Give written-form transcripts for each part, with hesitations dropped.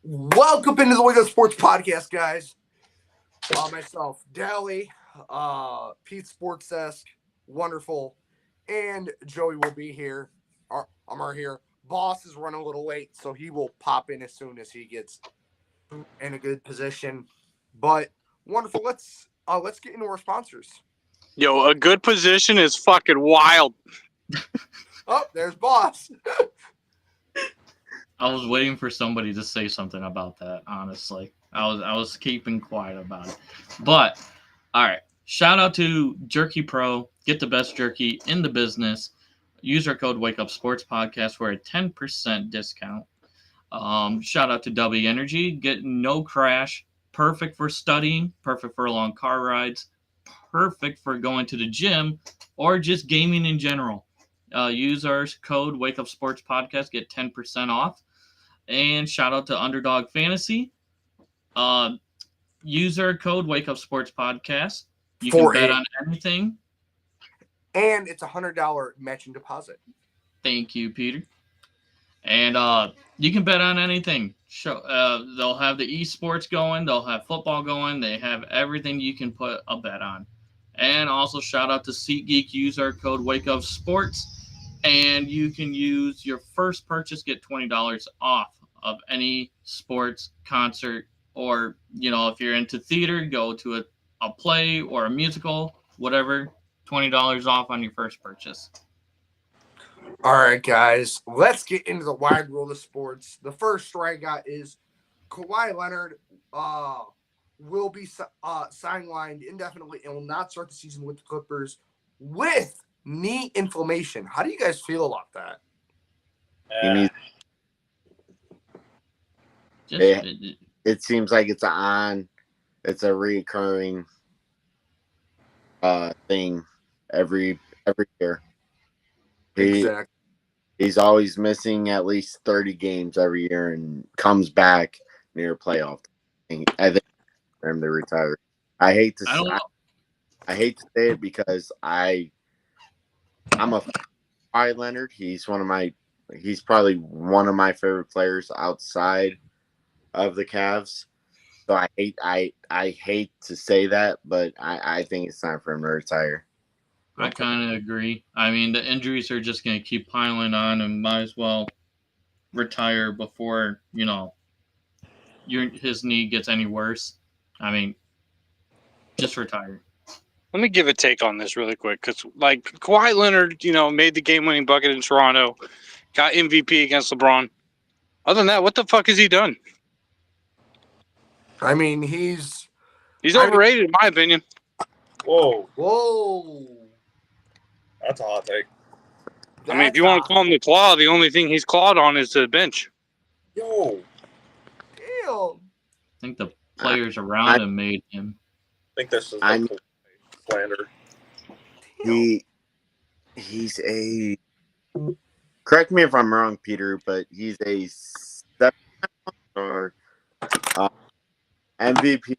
Welcome into the Wake Up Sports Podcast, guys. Myself, Dally, Pete Sports-esque, wonderful, and Joey will be here. I'm here. Boss is running a little late, so he will pop in as soon as he gets in a good position. But wonderful. Let's get into our sponsors. Yo, a good position is fucking wild. Oh, there's Boss. I was waiting for somebody to say something about that, honestly. I was keeping quiet about it. But all right. Shout out to Jerky Pro. Get the best jerky in the business. Use our code Wake Up Sports Podcast for a 10% discount. Shout out to W Energy. Get no crash. Perfect for studying. Perfect for long car rides. Perfect for going to the gym or just gaming in general. Use our code Wake Up Sports Podcast. Get 10% off. And shout out to Underdog Fantasy. User code Wake Up Sports Podcast. You can bet on anything. And it's $100 matching deposit. Thank you, Peter. And you can bet on anything. They'll have the esports going. They'll have football going. They have everything you can put a bet on. And also shout out to SeatGeek. Use our code Wake Up Sports, and you can use your first purchase, get $20 off of any sports concert, or if you're into theater, go to a play or a musical, whatever. $20 off on your first purchase. All right, guys, let's get into the wide world of sports. The first story I got is Kawhi Leonard will be sidelined indefinitely and will not start the season with the Clippers with knee inflammation. How do you guys feel about that? It seems like it's a recurring thing every year. Exactly. He's always missing at least 30 games every year and comes back near playoff. I think for him to retire. I hate to say it because I'm a Kawhi Leonard. He's probably one of my favorite players outside of the Cavs. So I hate to say that, but I think it's time for him to retire. I kind of agree. I mean, the injuries are just going to keep piling on, and might as well retire before, his knee gets any worse. I mean, just retire. Let me give a take on this really quick, because Kawhi Leonard, made the game-winning bucket in Toronto, got MVP against LeBron. Other than that, what the fuck has he done? I mean, he's overrated, in my opinion. Whoa. That's a hot take. I mean, if you want to call him the claw, the only thing he's clawed on is the bench. Yo. Damn. I think the players around him made him. I think this is slander. He's a. Correct me if I'm wrong, Peter, but he's a 7 or MVP.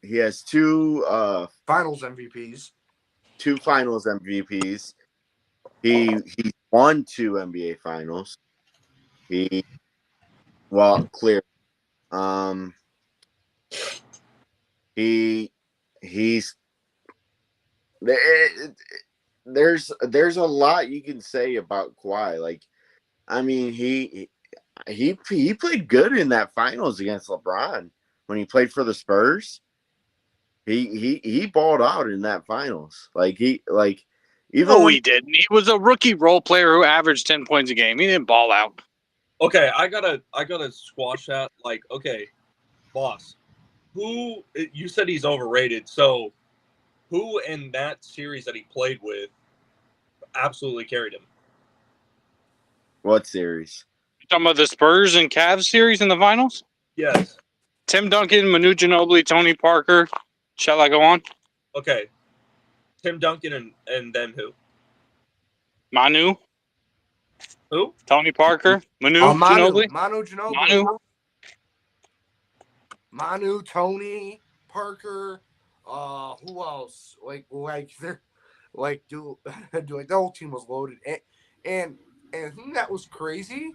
He has two finals MVPs. Two finals MVPs. He won 2 NBA finals. Clear. He's there's a lot you can say about Kawhi. Like, I mean, he played good in that finals against LeBron when he played for the Spurs. He balled out in that finals. He didn't. He was a rookie role player who averaged 10 points a game. He didn't ball out. Okay, I gotta squash that. Okay, boss, who you said he's overrated? So, who in that series that he played with absolutely carried him? What series? You talking about the Spurs and Cavs series in the finals? Yes. Tim Duncan, Manu Ginobili, Tony Parker. Shall I go on? Okay. Tim Duncan and then who? Manu. Who? Tony Parker. Manu Ginobili. Manu Ginobili. Manu, Tony Parker. Who else? The whole team was loaded. And And the thing that was crazy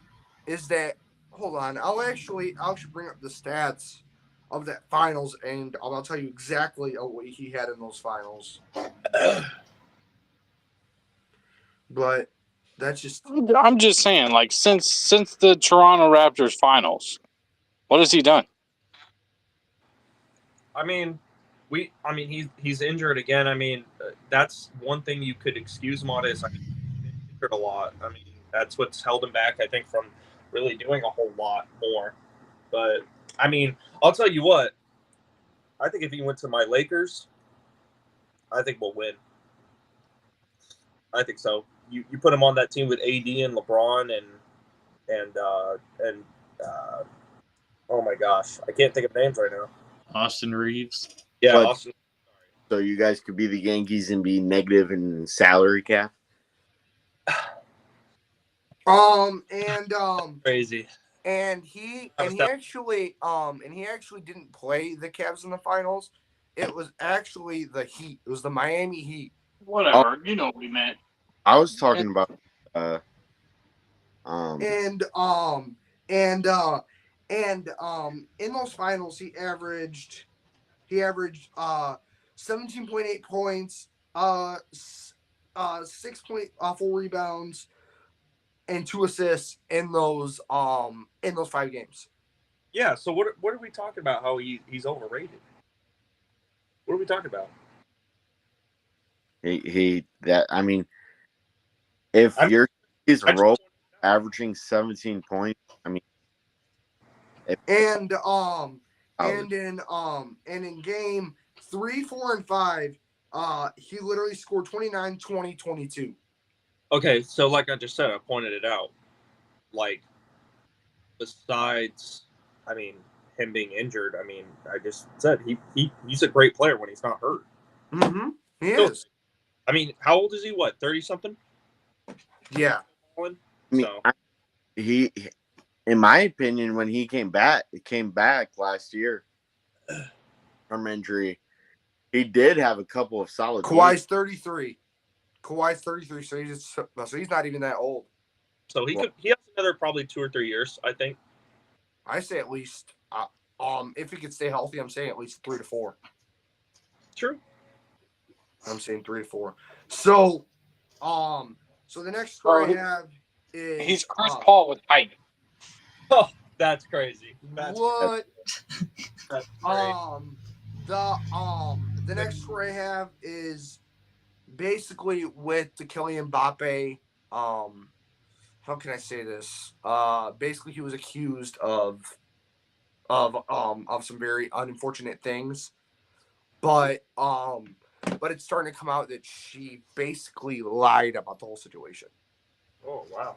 is that, hold on, I'll actually bring up the stats of that finals, and I'll tell you exactly what he had in those finals. But that's just. I'm just saying, like since the Toronto Raptors finals, what has he done? I mean, he's injured again. I mean, that's one thing you could excuse him on is I mean, he's been injured a lot. I mean, that's what's held him back. I think from really doing a whole lot more. But I mean, I'll tell you what. I think if he went to my Lakers, I think we'll win. I think so. You put him on that team with AD and LeBron and oh my gosh, I can't think of names right now. Austin Reeves. Yeah, But- Austin. So you guys could be the Yankees and be negative in salary cap. Crazy. And he actually didn't play the Cavs in the finals. It was actually the Heat. It was the Miami Heat. Whatever, you know what we meant. I was talking about And in those finals he averaged 17.8 points, 6.4 rebounds, and 2 assists in those 5 games. Yeah. So what are we talking about? How he's overrated? What are we talking about? If I'm- your his I just- role averaging 17 points, I mean, And in game 3, 4, and 5, he literally scored 29, 20, 22. Okay, so like I just said, I pointed it out. Like, besides, I mean, him being injured, I mean, I just said he's a great player when he's not hurt. Mm-hmm. He So- is. I mean, how old is he? What, 30 something? Yeah. I mean, So he, in my opinion, when he came back last year from injury, he did have a couple of solid. Kawhi's 33. So he's not even that old. so he has another probably 2 or 3 years, I think. I say at least if he could stay healthy, I'm saying at least 3 to 4. True. I'm saying 3 to 4. So so the next story I have is He's Chris Paul with height. Oh, that's crazy. what That's great. the next story I have is basically with the Kylian Mbappe. How can I say this? Basically, he was accused of some very unfortunate things, but it's starting to come out that she basically lied about the whole situation. Oh wow.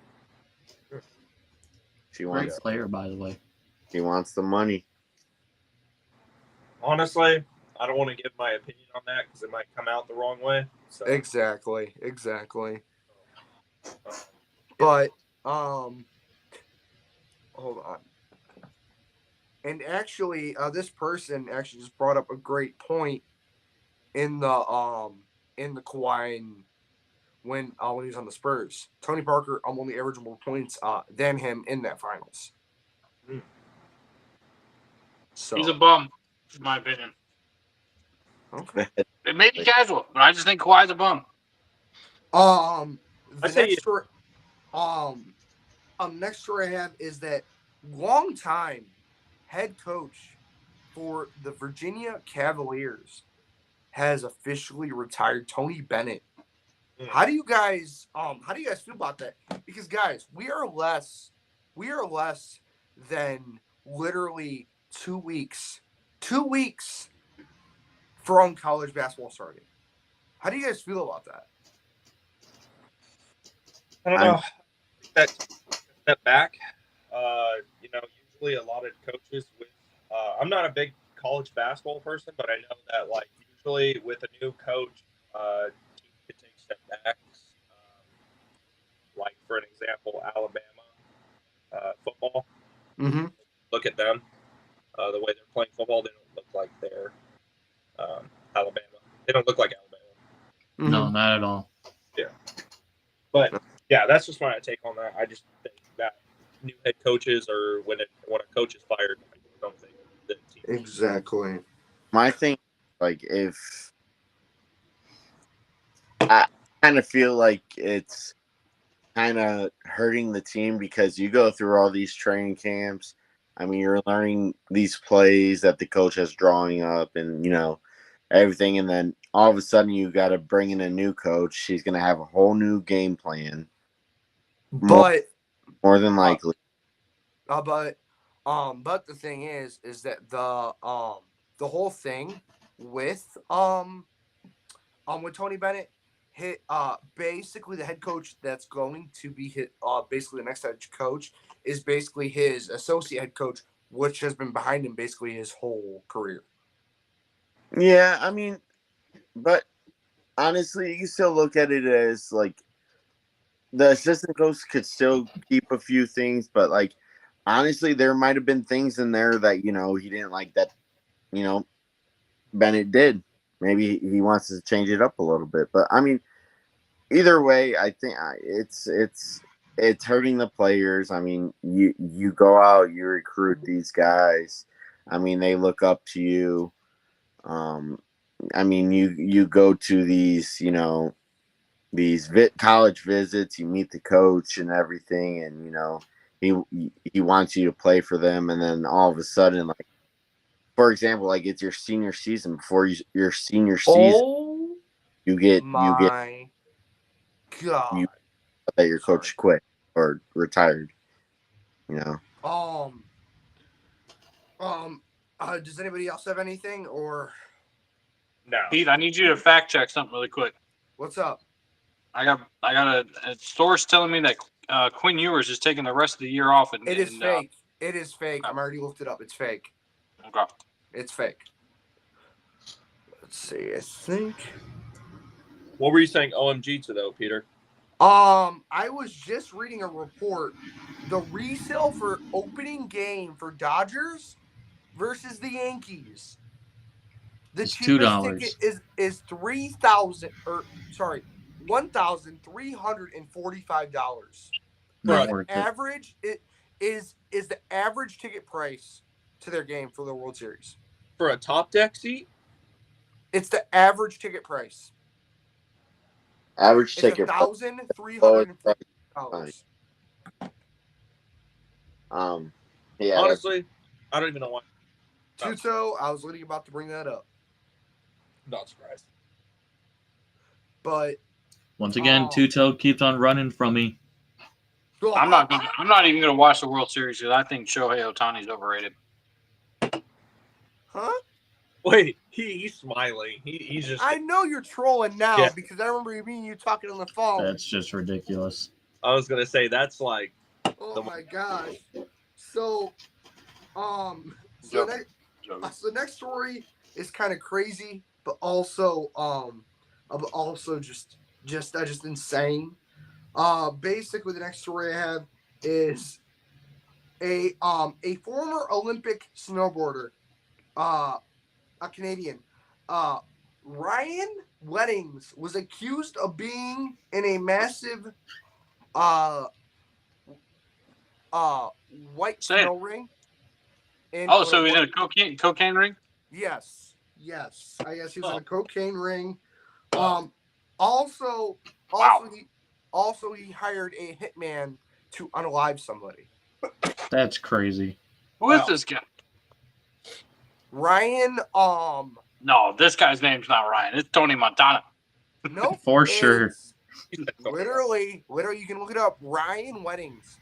She Great wants. player, by the way. He wants the money. Honestly, I don't want to give my opinion on that because it might come out the wrong way. So Exactly. But hold on. And actually, this person actually just brought up a great point in the Kawhi when he was on the Spurs. Tony Parker only averaged more points than him in that finals. So He's a bum, in my opinion. okay. It may be casual, but I just think Kawhi's a bum. Next story I have is that longtime head coach for the Virginia Cavaliers has officially retired, Tony Bennett. How do you guys feel about that? Because guys, we are less than literally 2 weeks from college basketball starting. How do you guys feel about that? I don't know. That step back. Usually a lot of coaches with. I'm not a big college basketball person, but I know that like usually with a new coach, teams can take step backs. Like for an example, Alabama football. Mm-hmm. Look at them. The way they're playing football, they don't look like they're Alabama. They don't look like Alabama. No, not at all. But Yeah, that's just my take on that. I just think that new head coaches or when a coach is fired, I don't think the team. Exactly. My thing, like, if I kind of feel like it's kind of hurting the team because you go through all these training camps. I mean, you're learning these plays that the coach has drawing up and, everything. And then all of a sudden you got to bring in a new coach. She's going to have a whole new game plan. But More than likely. but the thing is that the whole thing with Tony Bennett hit basically the head coach that's going to be hit basically the next head coach is basically his associate head coach, which has been behind him basically his whole career. Yeah, I mean, but honestly, you can still look at it as like the assistant coach could still keep a few things, but like honestly, there might have been things in there that he didn't like that Bennett did. Maybe he wants to change it up a little bit, but I mean, either way, I think it's hurting the players. I mean, you go out, you recruit these guys. I mean, they look up to you. I mean, you go to these, these college visits. You meet the coach and everything, and he wants you to play for them. And then all of a sudden, like for example, like it's your senior season. Before your senior season, Oh, you get my God! that your coach quit or retired. Does anybody else have anything or? No. Pete, I need you to fact check something really quick. What's up? I got a source telling me that Quinn Ewers is taking the rest of the year off. It is fake. It is fake. I'm already looked it up. It's fake. Okay. It's fake. Let's see. I think. What were you saying OMG to though, Peter? I was just reading a report. The resale for opening game for Dodgers versus the Yankees. The It's cheapest $2. ticket is $1,345. Not The worth it. average is the average ticket price to their game for the World Series. For a top deck seat? It's the average ticket price. Average It's ticket. $1,350. Yeah. Honestly, I don't even know why. Tuto, I was literally about to bring that up. Not surprised. But Once again, Two-Toe keeps on running from me. I'm not even gonna watch the World Series because I think Shohei Ohtani's overrated. Huh? Wait, he's smiling. He's just. I know you're trolling now Yeah. because I remember me and you talking on the phone. That's just ridiculous. I was gonna say that's like. Oh my gosh. So, Joe. the next story is kind of crazy, but also just insane. Basically, the next story I have is a former Olympic snowboarder, a Canadian, Ryan Weddings was accused of being in a massive white snow ring. So he's in a cocaine ring? Yes. I guess he was in a cocaine ring. Also he hired a hitman to unalive somebody. That's crazy. Who is this guy? Ryan. No, this guy's name's not Ryan. It's Tony Montana. Nope. For sure. Literally, you can look it up. Ryan Weddings.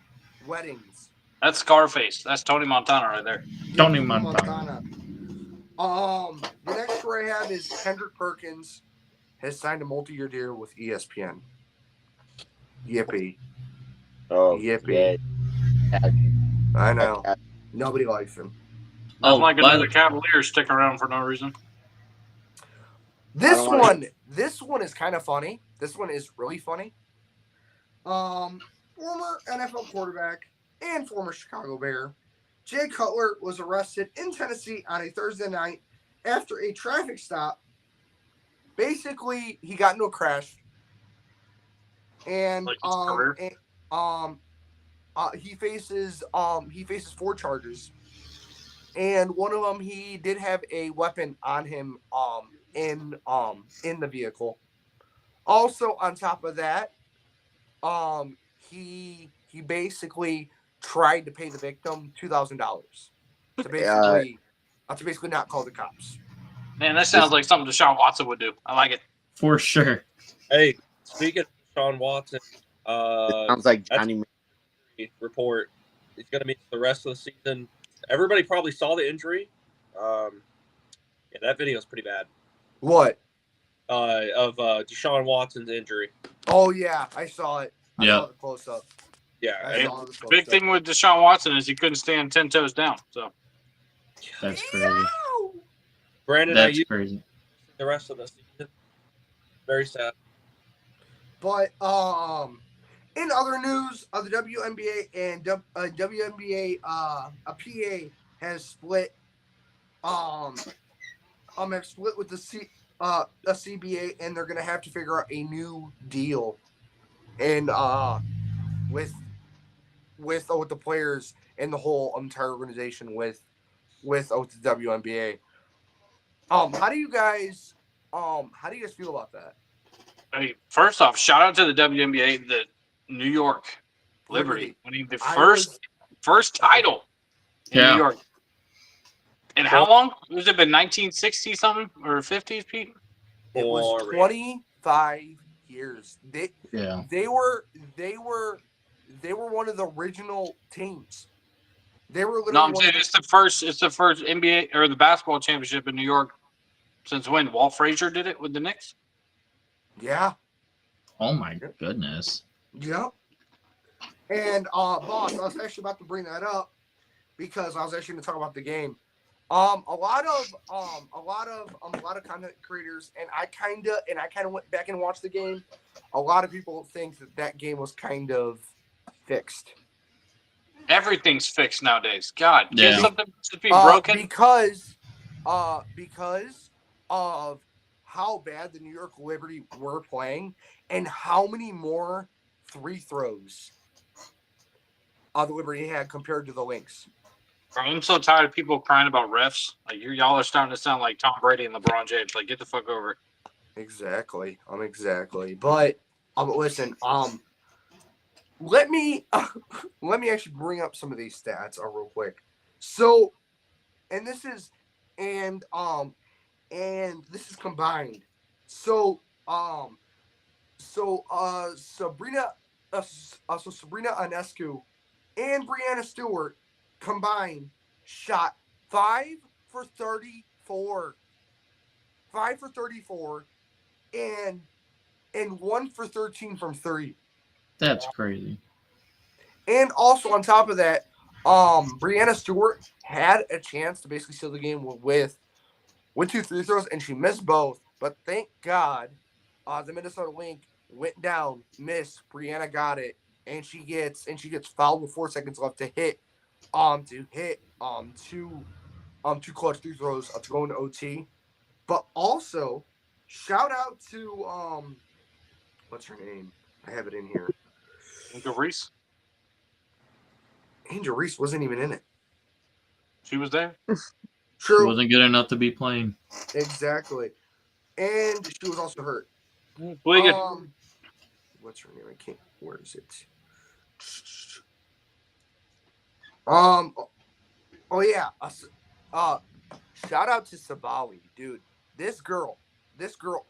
That's Scarface. That's Tony Montana right there. Tony Montana. The next story I have is Kendrick Perkins has signed a multi-year deal with ESPN. Yippee. Oh, Yippee. Yeah. I know. Nobody likes him. Not like another Cavalier sticking around for no reason. This one is kind of funny. This one is really funny. Former NFL quarterback and former Chicago Bear, Jay Cutler was arrested in Tennessee on a Thursday night after a traffic stop. Basically, he got into a crash, and Like his career? he faces 4 charges, and one of them he did have a weapon on him in the vehicle. Also, on top of that, he basically tried to pay the victim $2,000 to basically not call the cops. Man, that sounds like something Deshaun Watson would do. I like it. For sure. Hey, speaking of Sean Watson, Sounds like Johnny. report. He's going to miss the rest of the season. Everybody probably saw the injury. Yeah, that video is pretty bad. What? Of Deshaun Watson's injury. Oh yeah, I saw it. I Yeah. saw the close up. Yeah, I saw the close Big up. thing with Deshaun Watson is he couldn't stand 10 toes down. So That's crazy. Brandon, That's you crazy. the rest of the season. Very sad. But in other news, the WNBA and WNBA a PA has split have split with the CBA, and they're gonna have to figure out a new deal, and with the players and the whole entire organization with the WNBA. How do you guys feel about that? I mean, first off, shout out to the WNBA, the New York Liberty winning the first title in Yeah. New York. And how long? Was it been 1960 something or 50s, Pete? It was Boring. 25 years. They were one of the original teams. They were literally No, I'm saying it's the first NBA or the basketball championship in New York since when? Walt Frazier did it with the Knicks? Yeah. Oh my goodness. Yep. And boss, I was actually about to bring that up because I was actually going to talk about the game. A lot of content creators, and I kind of went back and watched the game. A lot of people think that game was kind of fixed. Everything's fixed nowadays. God, Yeah. can't something just be broken? Because of how bad the New York Liberty were playing and how many more free throws the Liberty had compared to the Lynx. Bro, I'm so tired of people crying about refs. Like y'all are starting to sound like Tom Brady and LeBron James. Like, get the fuck over it. Exactly. But listen, let me actually bring up some of these stats real quick. So, and this is combined. So Sabrina Ionescu and Breanna Stewart combined shot 5 for 34. 5 for 34 and 1 for 13 from 3. That's crazy. And also on top of that, Breanna Stewart had a chance to basically seal the game with 2 free throws, and she missed both. But thank God, the Minnesota Lynx went down, missed. Breanna got it, and she gets fouled with 4 seconds left to hit two clutch free throws to go into OT. But also, shout out to what's her name? I have it in here. Angel Reese? Angel Reese wasn't even in it. She was there? She True. wasn't good enough to be playing. Exactly. And she was also hurt. Wigan. What's her name? I can't. Where is it? Oh yeah. Shout out to Sabali, dude. This girl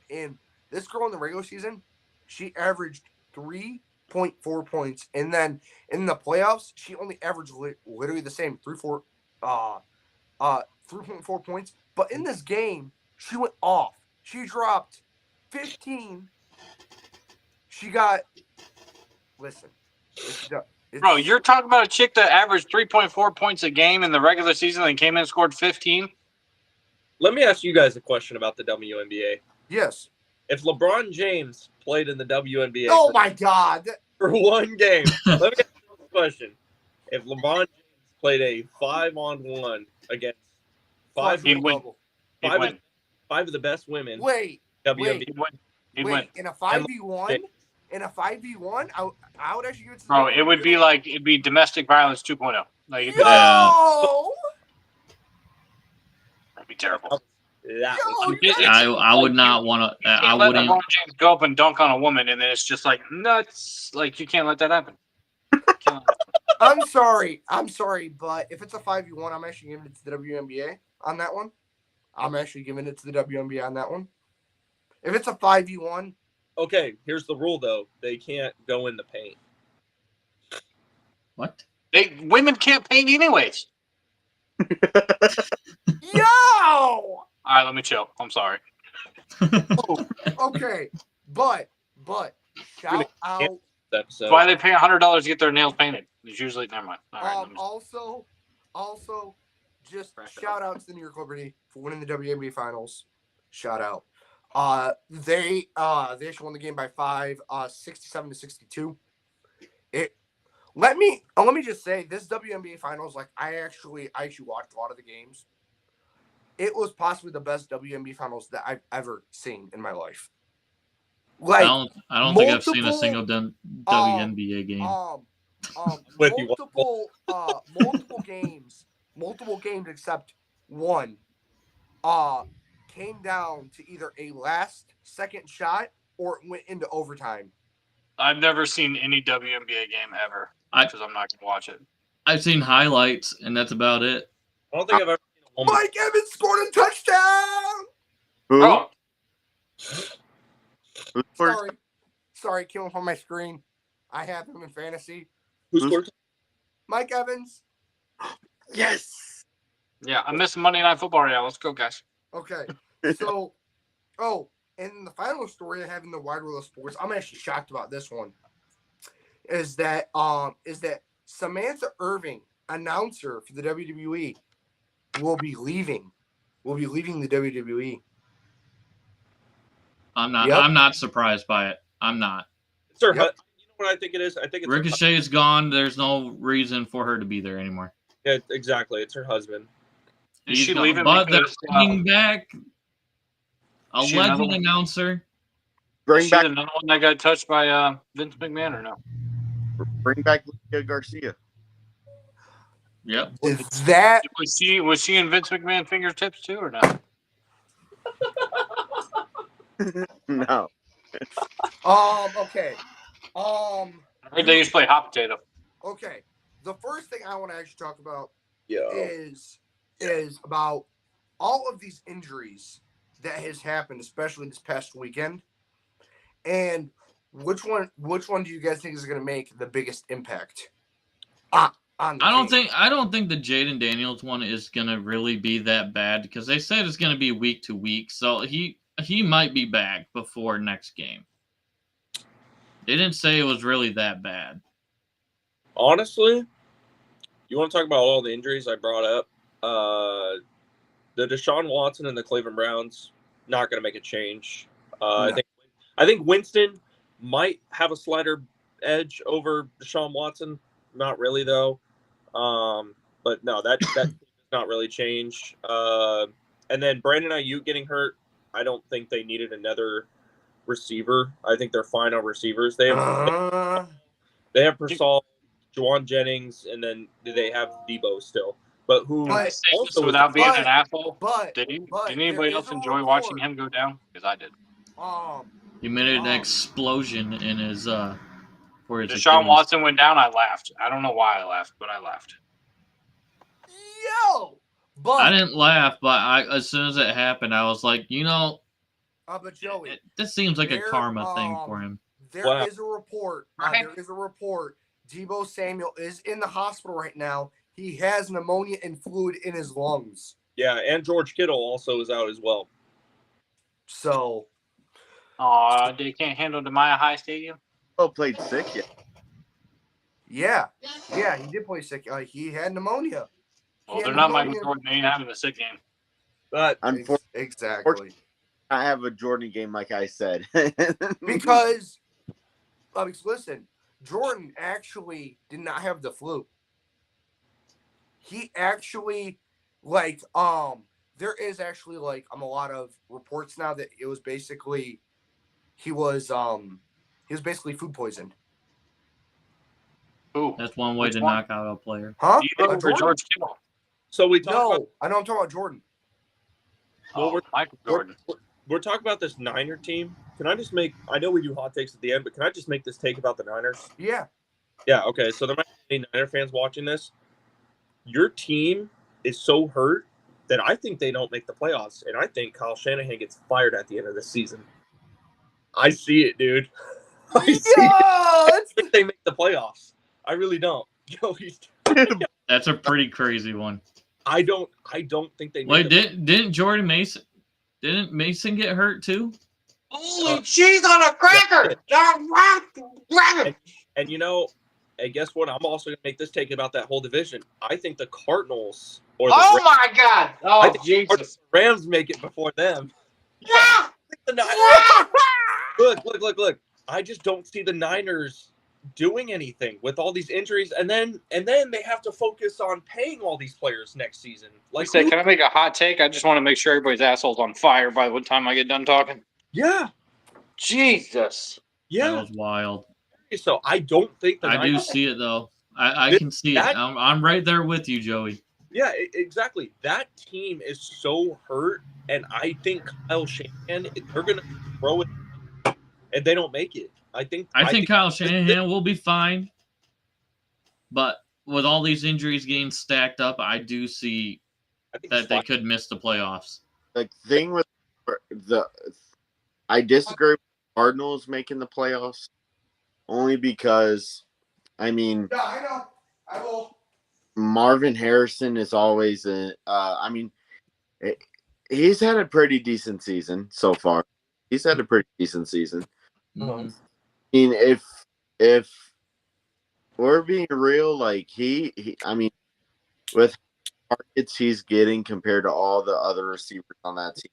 in the regular season, she averaged 3.4 points, and then in the playoffs, she only averaged literally the same 3.4 points. But in this game, she went off. She dropped 15. She got. Listen, Bro, you're talking about a chick that averaged 3.4 points a game in the regular season and came in and scored 15? Let me ask you guys a question about the WNBA. Yes. If LeBron James played in the WNBA Oh my God. for one game, let me ask you a question. If LeBron James played a 5-on-1 against five He'd win. He'd win. of the best women, Wait. WNBA, He'd win. In a 5v1? in a 5v1, I would actually give it to. Bro, it would be like it'd be domestic violence 2.0. Like it'd be, Yo! that'd be terrible. That Yo, was you guys- I would not want to. I Let wouldn't. LeBron James go up and dunk on a woman, and then it's just like nuts. Like you can't let that happen. Can't let that I'm sorry, but if it's a 5v1, I'm actually giving it to the WNBA on that one. I'm actually giving it to the WNBA on that one. If it's a 5v1, okay. Here's the rule though: they can't go in the paint. What? women can't paint anyways. yo! All right, let me chill. I'm sorry. Okay, but shout out. Episode. That's why they pay $100 to get their nails painted. It's usually never mind. All right, let me- Also, just Crack it shout out to the New York Liberty for winning the WNBA Finals. Shout out. They actually won the game by 5, 67-62. Let me just say this WNBA Finals, like I actually watched a lot of the games. It was possibly the best WNBA Finals that I've ever seen in my life. Like I don't think I've seen a multiple, single WNBA game. With you. multiple games except one came down to either a last second shot or it went into overtime. I've never seen any WNBA game ever because I'm not gonna watch it. I've seen highlights, and that's about it. I don't think I've ever seen a woman. Mike Evans scored a touchdown. Who? Bro, Who scored? Sorry, killing from my screen. I have him in fantasy. Who scored? Mike Evans. Yes. yeah, I'm missing Monday Night Football right now. Let's go, guys. Okay. So, and the final story I have in the Wide World of Sports, I'm actually shocked about this one. Is that Samantha Irving, announcer for the WWE, will be leaving the WWE. I'm not. Yep. I'm not surprised by it. I'm not. It's her. Yep. You know what I think it is? I think it's her Ricochet is gone. There's no reason for her to be there anymore. Yeah, exactly. It's her husband. Is He's she gone. leaving But they're because bringing back a Is she another legend one? announcer. is Bring she back another one that got touched by Vince McMahon or no? Lucia Garcia. Yep. Is that Was she in Vince McMahon fingertips too or not? No. okay. I heard they used to play hot potato. Okay. The first thing I want to actually talk about Yeah. is about all of these injuries that has happened, especially this past weekend, and which one do you guys think is going to make the biggest impact? On the I team? don't think the Jaden Daniels one is gonna really be that bad because they said it's gonna be week to week, so he might be back before next game. They didn't say it was really that bad. Honestly, you want to talk about all the injuries I brought up? The Deshaun Watson and the Cleveland Browns not going to make a change. No. I think Winston might have a slighter edge over Deshaun Watson. Not really though. But no, that does not really change. And then Brandon Ayuk getting hurt. I don't think they needed another receiver. I think they're fine on receivers. They have Persol, Juwan Jennings, and then they have Debo still. But who But- also without being but- an asshole, But did but anybody there else is a enjoy watching report. him go down? Because I did. He made an Oh. explosion in his for his Deshaun Achilles. Watson went down. I laughed. I don't know why I laughed, but I laughed. Yo, but I didn't laugh, but as soon as it happened, I was like, but Joey, this seems like a There, karma thing for him. there is a report. Right. There is a report. Debo Samuel is in the hospital right now. He has pneumonia and fluid in his lungs. Yeah, and George Kittle also is out as well. So They can't handle the Maya High Stadium. Oh, played sick yet. yeah, he did play sick. He had pneumonia. He Well, had they're not Michael pneumonia. Jordan. They ain't having a sick game. But Unfortunately, Exactly. I have a Jordan game, like I said. Because listen, Jordan actually did not have the flu. He actually there is actually a lot of reports now that it was basically he was He was basically food poisoned. Ooh. That's one way Which to one? knock out a player. Huh? You think for Jordan? George Kittle? So we talk No, about I know I'm talking about Jordan. Well, we're- Michael Jordan. we're talking about this Niner team. Can I just make? I know we do hot takes at the end, but can I just make this take about the Niners? Yeah. Yeah. Okay. So there might be any Niner fans watching this. Your team is so hurt that I think they don't make the playoffs, and I think Kyle Shanahan gets fired at the end of the season. I see it, dude. I see it. Yo, I that's think they make the playoffs. I really don't. That's a pretty crazy one. I don't think they. Wait, make didn't Jordan Mason? Didn't Mason get hurt too? Holy cheese on a cracker! And and guess what? I'm also gonna make this take about that whole division. I think the Cardinals or the Oh my God! I Oh think Jesus! Rams make it before them. Yeah! The Niners, look. I just don't see the Niners doing anything with all these injuries, and then they have to focus on paying all these players next season. Like, Say, can I make a hot take? I just want to make sure everybody's asshole's on fire by the time I get done talking. yeah, Jesus! That yeah. was wild. So I don't think the I do Niners. see it though. I can see it. I'm right there with you, Joey. Yeah, exactly. That team is so hurt, and I think Kyle Shanahan, they're gonna throw it, and they don't make it. I think Kyle Shanahan will be fine, but with all these injuries getting stacked up, I do see that they could miss the playoffs. The thing with I disagree with the Cardinals making the playoffs only because, I mean, yeah, I know. I will. Marvin Harrison is always he's had a pretty decent season so far. He's had a pretty decent season. Mhm. I mean, if we're being real, like he with targets he's getting compared to all the other receivers on that team,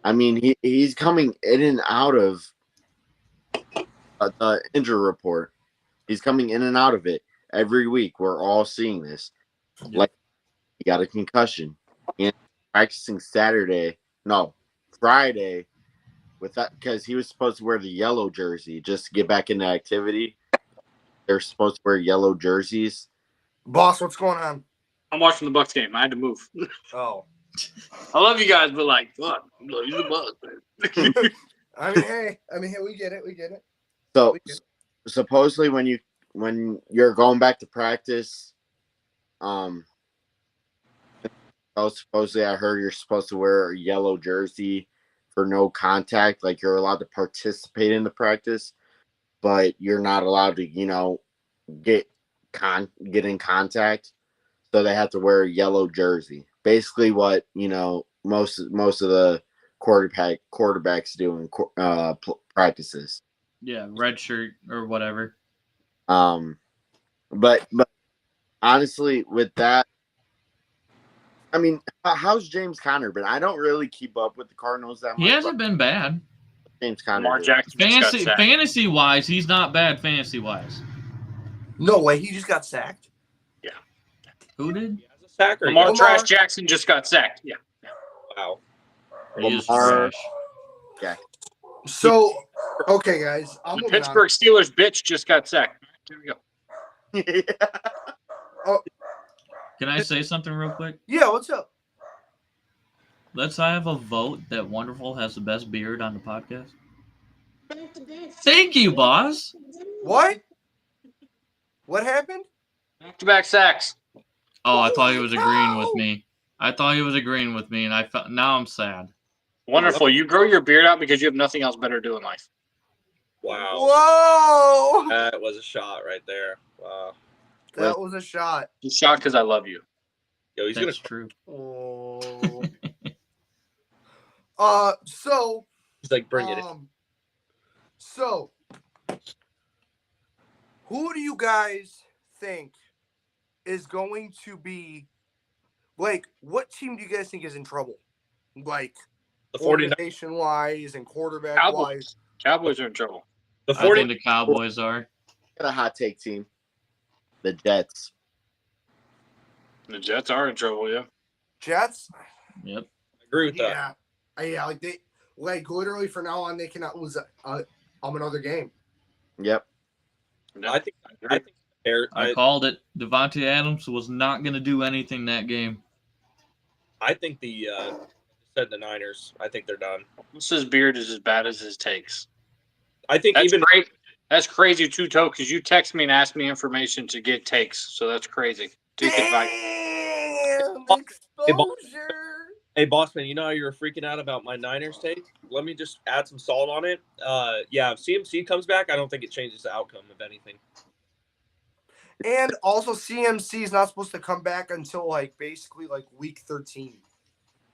I mean, he's coming in and out of the injury report. He's coming in and out of it every week. We're all seeing this. Yeah. Like, he got a concussion. And practicing Friday with that, because he was supposed to wear the yellow jersey just to get back into activity. They're supposed to wear yellow jerseys. Boss, what's going on? I'm watching the Bucks game. I had to move. Oh. I love you guys, but like, fuck, I love you the Bucks, man. I mean, hey, we get it. So supposedly when you're going back to practice, supposedly I heard you're supposed to wear a yellow jersey for no contact. Like, you're allowed to participate in the practice, but you're not allowed to, get in contact. So they have to wear a yellow jersey. Basically what, most of the quarterbacks do in practices. Yeah, red shirt or whatever. But honestly, with that, I mean, how's James Conner been? I don't really keep up with the Cardinals that much. He hasn't been bad. James Conner. Lamar Jackson just got sacked. Fantasy wise, he's not bad. Fantasy wise, No way, he just got sacked. who did? He has a sack or Lamar he- Trash Jackson just got sacked. Yeah. Wow. He is Lamar- trash. So, okay, guys, I'm The moving Pittsburgh Steelers bitch just got sacked. There we go. Can I say something real quick? on. Yeah, what's up? Let's have a vote that Wonderful has the best beard on the podcast. Thank you, boss. What? What happened? Back-to-back sacks. Oh, I thought he was agreeing with me. And I felt now I'm sad. Wonderful. You grow your beard out because you have nothing else better to do in life. Wow. Whoa! That was a shot right there. Wow. That was a shot. Just shot because I love you. Yo, he's gonna. That's true. Oh. So. He's like, bring it. So, who do you guys think is going to be, like, what team do you guys think is in trouble? Like, The 49. organization-wise and quarterback-wise? Cowboys are in trouble. The I think 40. the Cowboys are. Got a hot take team. The Jets. The Jets are in trouble, yeah. Jets? Yep. I agree with that. Yeah, like, literally, from now on, they cannot lose another game. Yep. I think I called it. Devontae Adams was not going to do anything that game. I think said the Niners. I think they're done. His beard is as bad as his takes. I think That's even great. That's crazy too, Toe, because you text me and asked me information to get takes. So that's crazy. Damn, exposure. Hey, Bossman, you know how you were freaking out about my Niners take? Let me just add some salt on it. Yeah, if CMC comes back, I don't think it changes the outcome of anything. And also, CMC is not supposed to come back until basically week 13.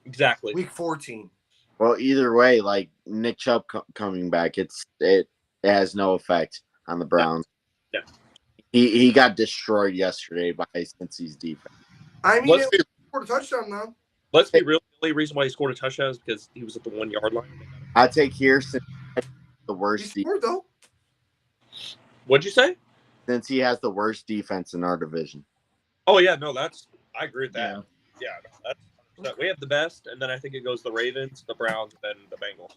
Exactly. Week 14. Well, either way, like Nick Chubb coming back, it has no effect on the Browns. No. He got destroyed yesterday by Cincy's defense. I mean, he scored a touchdown though. Let's be real. The only reason why he scored a touchdown is because he was at the 1 yard line. I take Houston the worst. He scored though. What'd you say? Since he has the worst defense in our division. Oh yeah, no, I agree with that. Yeah, we have the best, and then I think it goes the Ravens, the Browns, then the Bengals.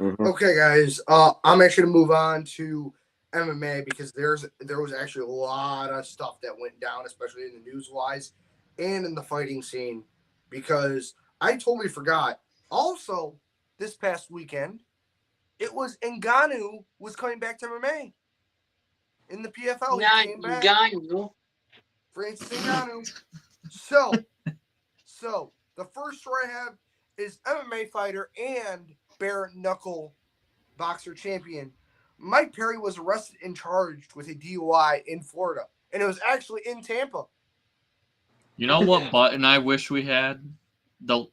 Mm-hmm. Okay, guys. I'm actually gonna move on to MMA because there was actually a lot of stuff that went down, especially in the news wise and in the fighting scene, because I totally forgot. Also, this past weekend, it was Ngannou was coming back to MMA in the PFL. He came back. Francis Ngannou. So the first story I have is MMA fighter and bare knuckle boxer champion Mike Perry was arrested and charged with a DUI in Florida, and it was actually in Tampa. You know what button I wish we had? I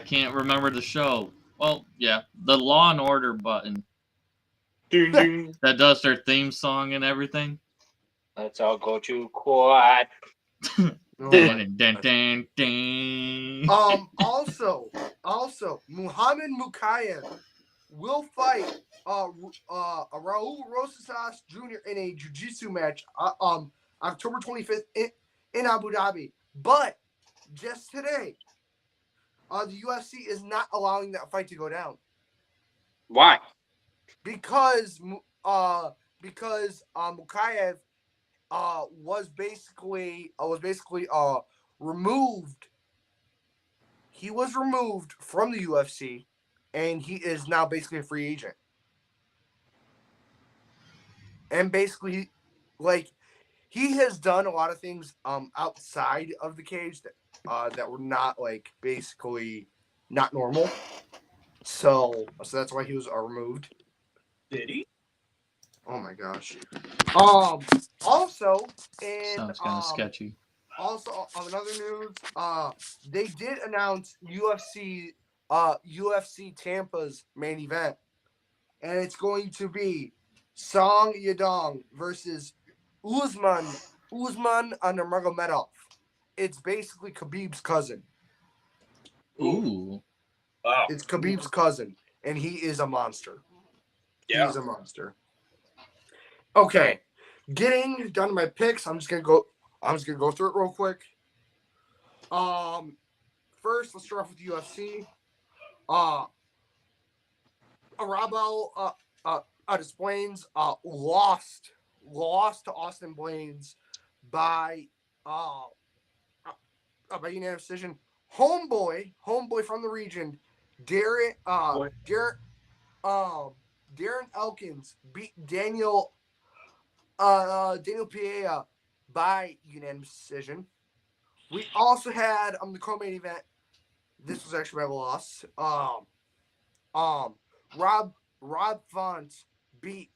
can't remember the show. Well, yeah, the Law and Order button that does their theme song and everything. Let's all go to court. Dun, dun, dun, dun. Also, Muhammad Mukayev will fight Raul Rosas Jr. in a jiu-jitsu match October 25th in Abu Dhabi. But just today, the UFC is not allowing that fight to go down. Why? Because Mukayev was basically removed. He was removed from the UFC, and he is now basically a free agent. And basically, he has done a lot of things outside of the cage that were not basically not normal. So that's why he was removed. Did he? Oh my gosh. Also in Sounds kind of sketchy. Also on another news, they did announce UFC Tampa's main event, and it's going to be Song Yadong versus Usman Nurmagomedov. It's basically Khabib's cousin. Ooh. Wow. It's Khabib's cousin, and he is a monster. Yeah. He's a monster. Okay, getting down to my picks. I'm just gonna go through it real quick. First, let's start off with UFC. Arabel Desplaines lost to Austin Blaines by unanimous decision. Homeboy from the region, Darren Elkins beat Daniel Pereira by unanimous decision. We also had the co-main event. This was actually my loss. Rob Font beat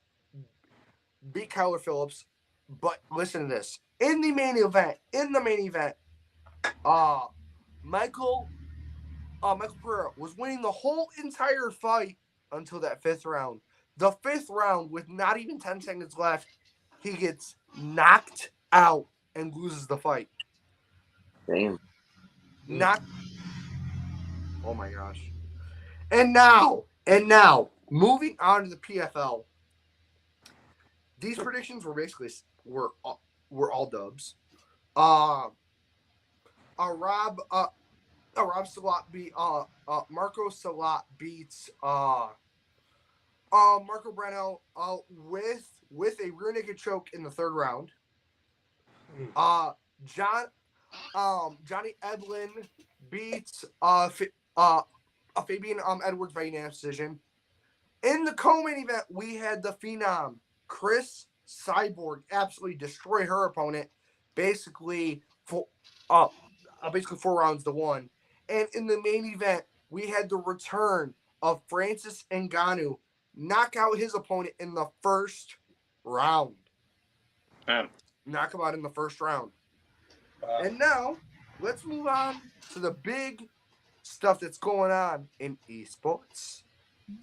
Kyler Phillips, but listen to this. In the main event, Michael Pereira was winning the whole entire fight until that fifth round. The fifth round, with not even 10 seconds left, he gets knocked out and loses the fight. Damn. Oh my gosh. And now, moving on to the PFL. These predictions were basically were all dubs. Marco Salat beats Marco Breno with a rear naked choke in the third round. Johnny Edlin beats Fabian Edwards by unanimous decision. In the co-main event, we had the Phenom Chris Cyborg absolutely destroy her opponent, basically 4 rounds to 1. And in the main event, we had the return of Francis Ngannou knock out his opponent in the first round. Knock him out in the first round. And now, let's move on to the big stuff that's going on in esports.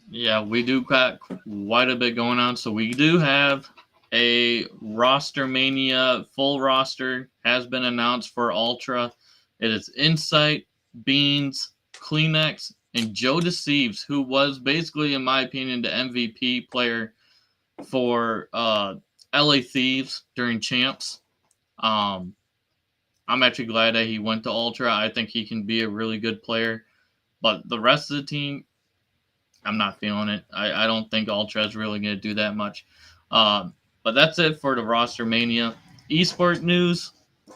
Yeah, we do got quite a bit going on. So we do have a roster mania, full roster has been announced for Ultra. It is Insight, Beans, Kleenex, and Joe Deceives, who was basically, in my opinion, the MVP player for LA Thieves during Champs. I'm actually glad that he went to Ultra. I think he can be a really good player. But the rest of the team, I'm not feeling it. I don't think Ultra is really going to do that much. But that's it for the roster mania. Esport news,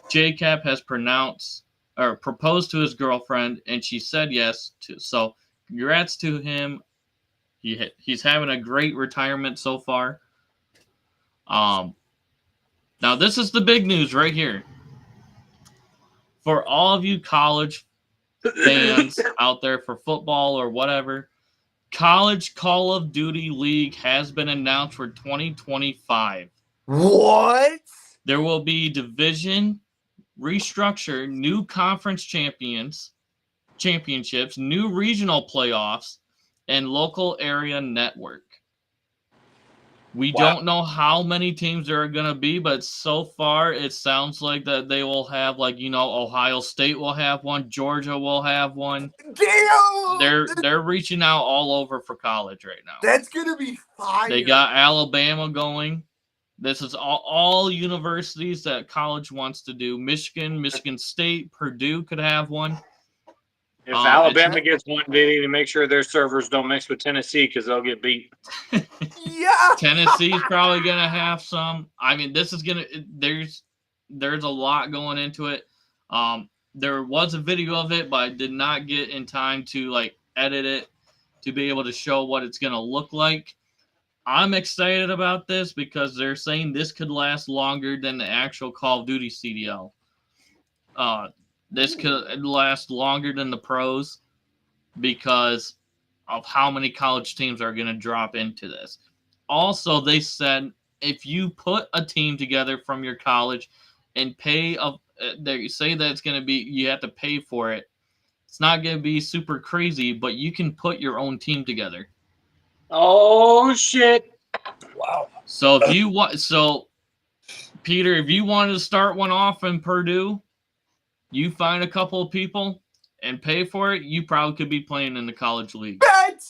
JCap has proposed to his girlfriend, and she said yes. So congrats to him. He's having a great retirement so far. Now this is the big news right here. For all of you college fans out there for football or whatever, College Call of Duty League has been announced for 2025. What? There will be division restructure, new conference championships, new regional playoffs, and local area network. We don't know how many teams there are going to be, but so far it sounds like that they will have, Ohio State will have one, Georgia will have one. Damn! They're reaching out all over for college right now. That's going to be fire. They got Alabama going. This is all universities that college wants to do. Michigan State, Purdue could have one. If Alabama gets one, they need to make sure their servers don't mix with Tennessee because they'll get beat. Yeah. Tennessee's probably gonna have some. I mean, this is there's a lot going into it. There was a video of it, but I did not get in time to edit it to be able to show what it's gonna look like. I'm excited about this because they're saying this could last longer than the actual Call of Duty CDL. This could last longer than the pros because of how many college teams are going to drop into this. Also, they said if you put a team together from your college and pay, they say that it's going to be, you have to pay for it. It's not going to be super crazy, but you can put your own team together. Oh, shit. Wow. So Peter, if you wanted to start one off in Purdue, you find a couple of people and pay for it, you probably could be playing in the college league. Bet!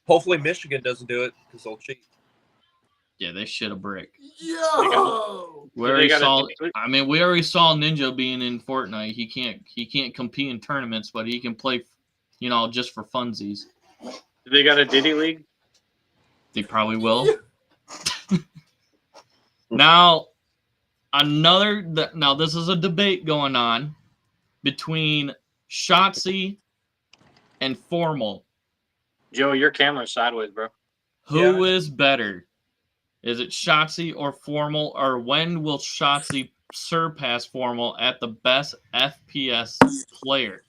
Hopefully Michigan doesn't do it because they'll cheat. Yeah, they shit a brick. Yo! We already saw Ninja being in Fortnite. He can't compete in tournaments, but he can play, just for funsies. Do they got a Diddy League? They probably will. Now, this is a debate going on between Shotzi and Formal. Joe, your camera's sideways, bro. Who is better? Is it Shotzi or Formal, or when will Shotzi surpass Formal at the best FPS player?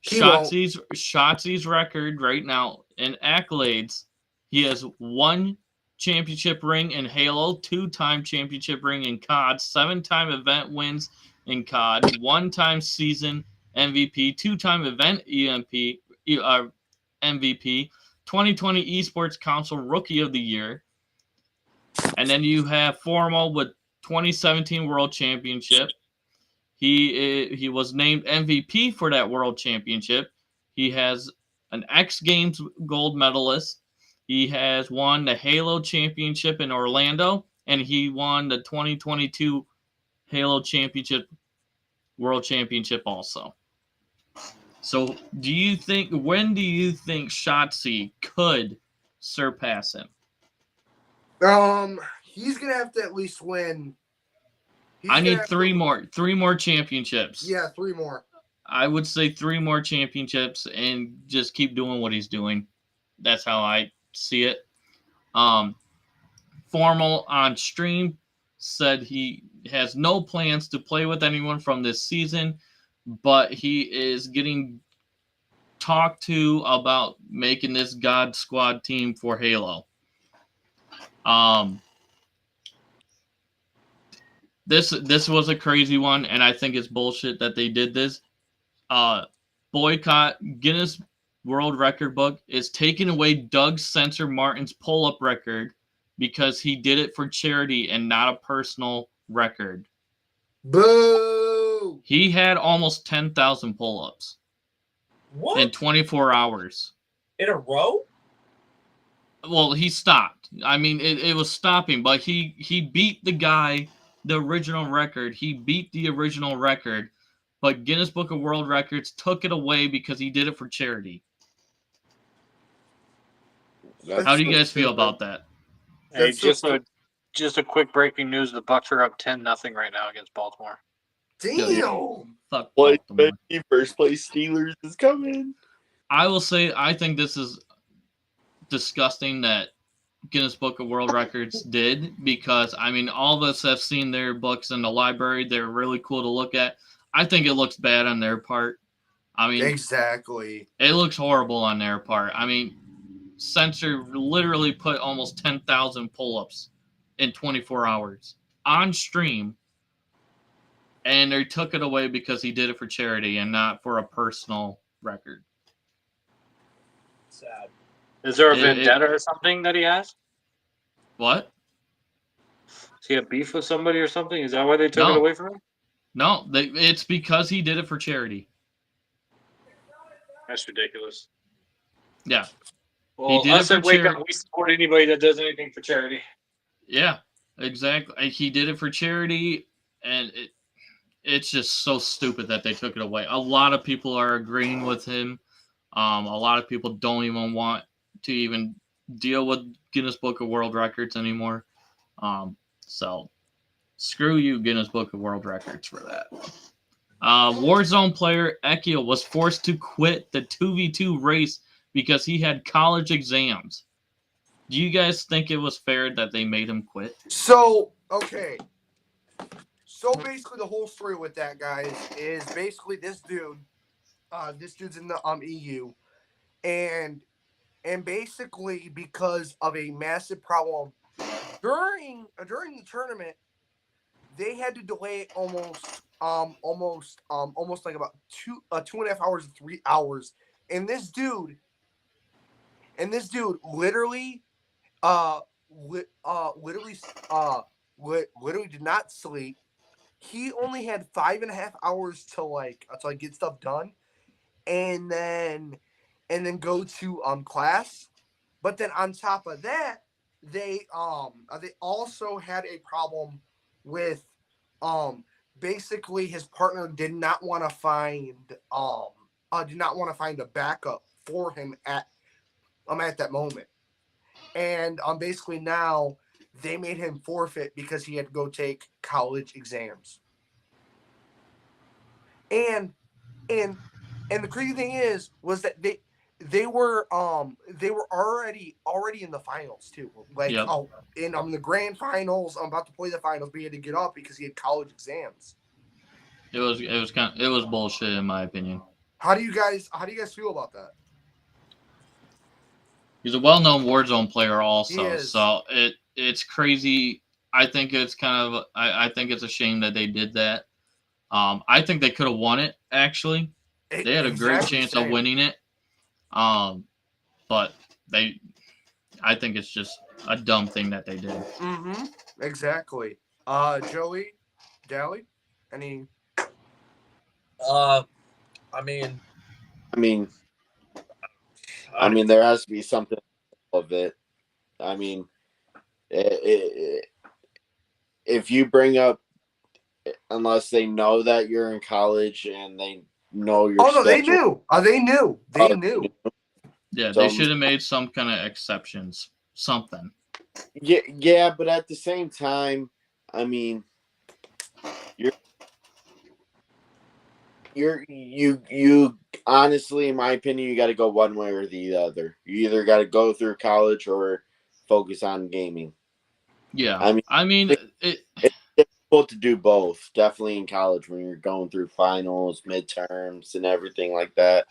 Shotzi's record right now in accolades, he has 1 championship ring in Halo, 2-time championship ring in COD, 7-time event wins in COD, 1-time season MVP, 2-time event MVP, 2020 Esports Council Rookie of the Year. And then you have Formal with 2017 World Championship. He was named MVP for that World Championship. He has an X Games gold medalist. He has won the Halo Championship in Orlando, and he won the 2022 Halo Championship, World Championship also. So when do you think Shotzi could surpass him? He's gonna have to at least win. I need three more championships. Yeah, 3 more. I would say 3 more championships and just keep doing what he's doing. That's how I see it. Formal on stream said he has no plans to play with anyone from this season, but he is getting talked to about making this God Squad team for Halo. This was a crazy one, and I think it's bullshit that they did this. Boycott Guinness World Record book is taking away Doug Sensor Martin's pull-up record because he did it for charity and not a personal record. Boo! He had almost 10,000 pull-ups What? in 24 hours. In a row? Well, he stopped. I mean, it was stopping, but he beat the guy, the original record. He beat the original record, but Guinness Book of World Records took it away because he did it for charity. How do you guys feel about that? Hey, just a quick breaking news: the Bucks are up 10-0 right now against Baltimore. Damn! Fuck What? Baltimore. First place Steelers is coming. I will say I think this is disgusting that Guinness Book of World Records did, because I mean all of us have seen their books in the library. They're really cool to look at. I think it looks bad on their part. I mean, Exactly. it looks horrible on their part. I mean, Sensor literally put almost 10,000 pull-ups in 24 hours on stream, and they took it away because he did it for charity and not for a personal record. Sad. Is there a vendetta or something that he has? What? Does he have beef with somebody or something? Is that why they took it away from him? No, it's because he did it for charity. That's ridiculous. Yeah. Well, He did us it at for Wake charity. Up, we support anybody that does anything for charity. Yeah, exactly. He did it for charity, and it's just so stupid that they took it away. A lot of people are agreeing with him. A lot of people don't even want to even deal with Guinness Book of World Records anymore. So screw you, Guinness Book of World Records, for that. Warzone player Ekio was forced to quit the 2v2 race because he had college exams. Do you guys think it was fair that they made him quit? So, okay. So basically the whole story with that, guys, is basically this dude's in the EU, and basically because of a massive problem during the tournament, they had to delay it almost like about 2.5 hours to 3 hours. And this dude literally literally did not sleep. He only had 5.5 hours to get stuff done, and then go to class. But then on top of that, they also had a problem with basically his partner did not want to find a backup for him at that moment. And basically now they made him forfeit because he had to go take college exams. And the crazy thing was that they were already in the finals too. Yep. In the grand finals, I'm about to play the finals, but he had to get up because he had college exams. It was bullshit in my opinion. How do you guys feel about that? He's a well-known Warzone player also, He is. so it's crazy. I think it's I think it's a shame that they did that. I think they could have won it, actually. They had a great chance of winning it. But I think it's just a dumb thing that they did. Mm-hmm. Exactly. Joey, Dally, any? I mean, there has to be something of it. I mean, if you bring up, unless they know that you're in college and they know your Oh no, they schedule. knew. They knew. They knew. Yeah, they should have made some kind of exceptions. Something. Yeah, but at the same time, I mean, you honestly, in my opinion, you got to go one way or the other. You either got to go through college or focus on gaming. Yeah, I mean, it's difficult to do both. Definitely in college when you're going through finals, midterms, and everything like that.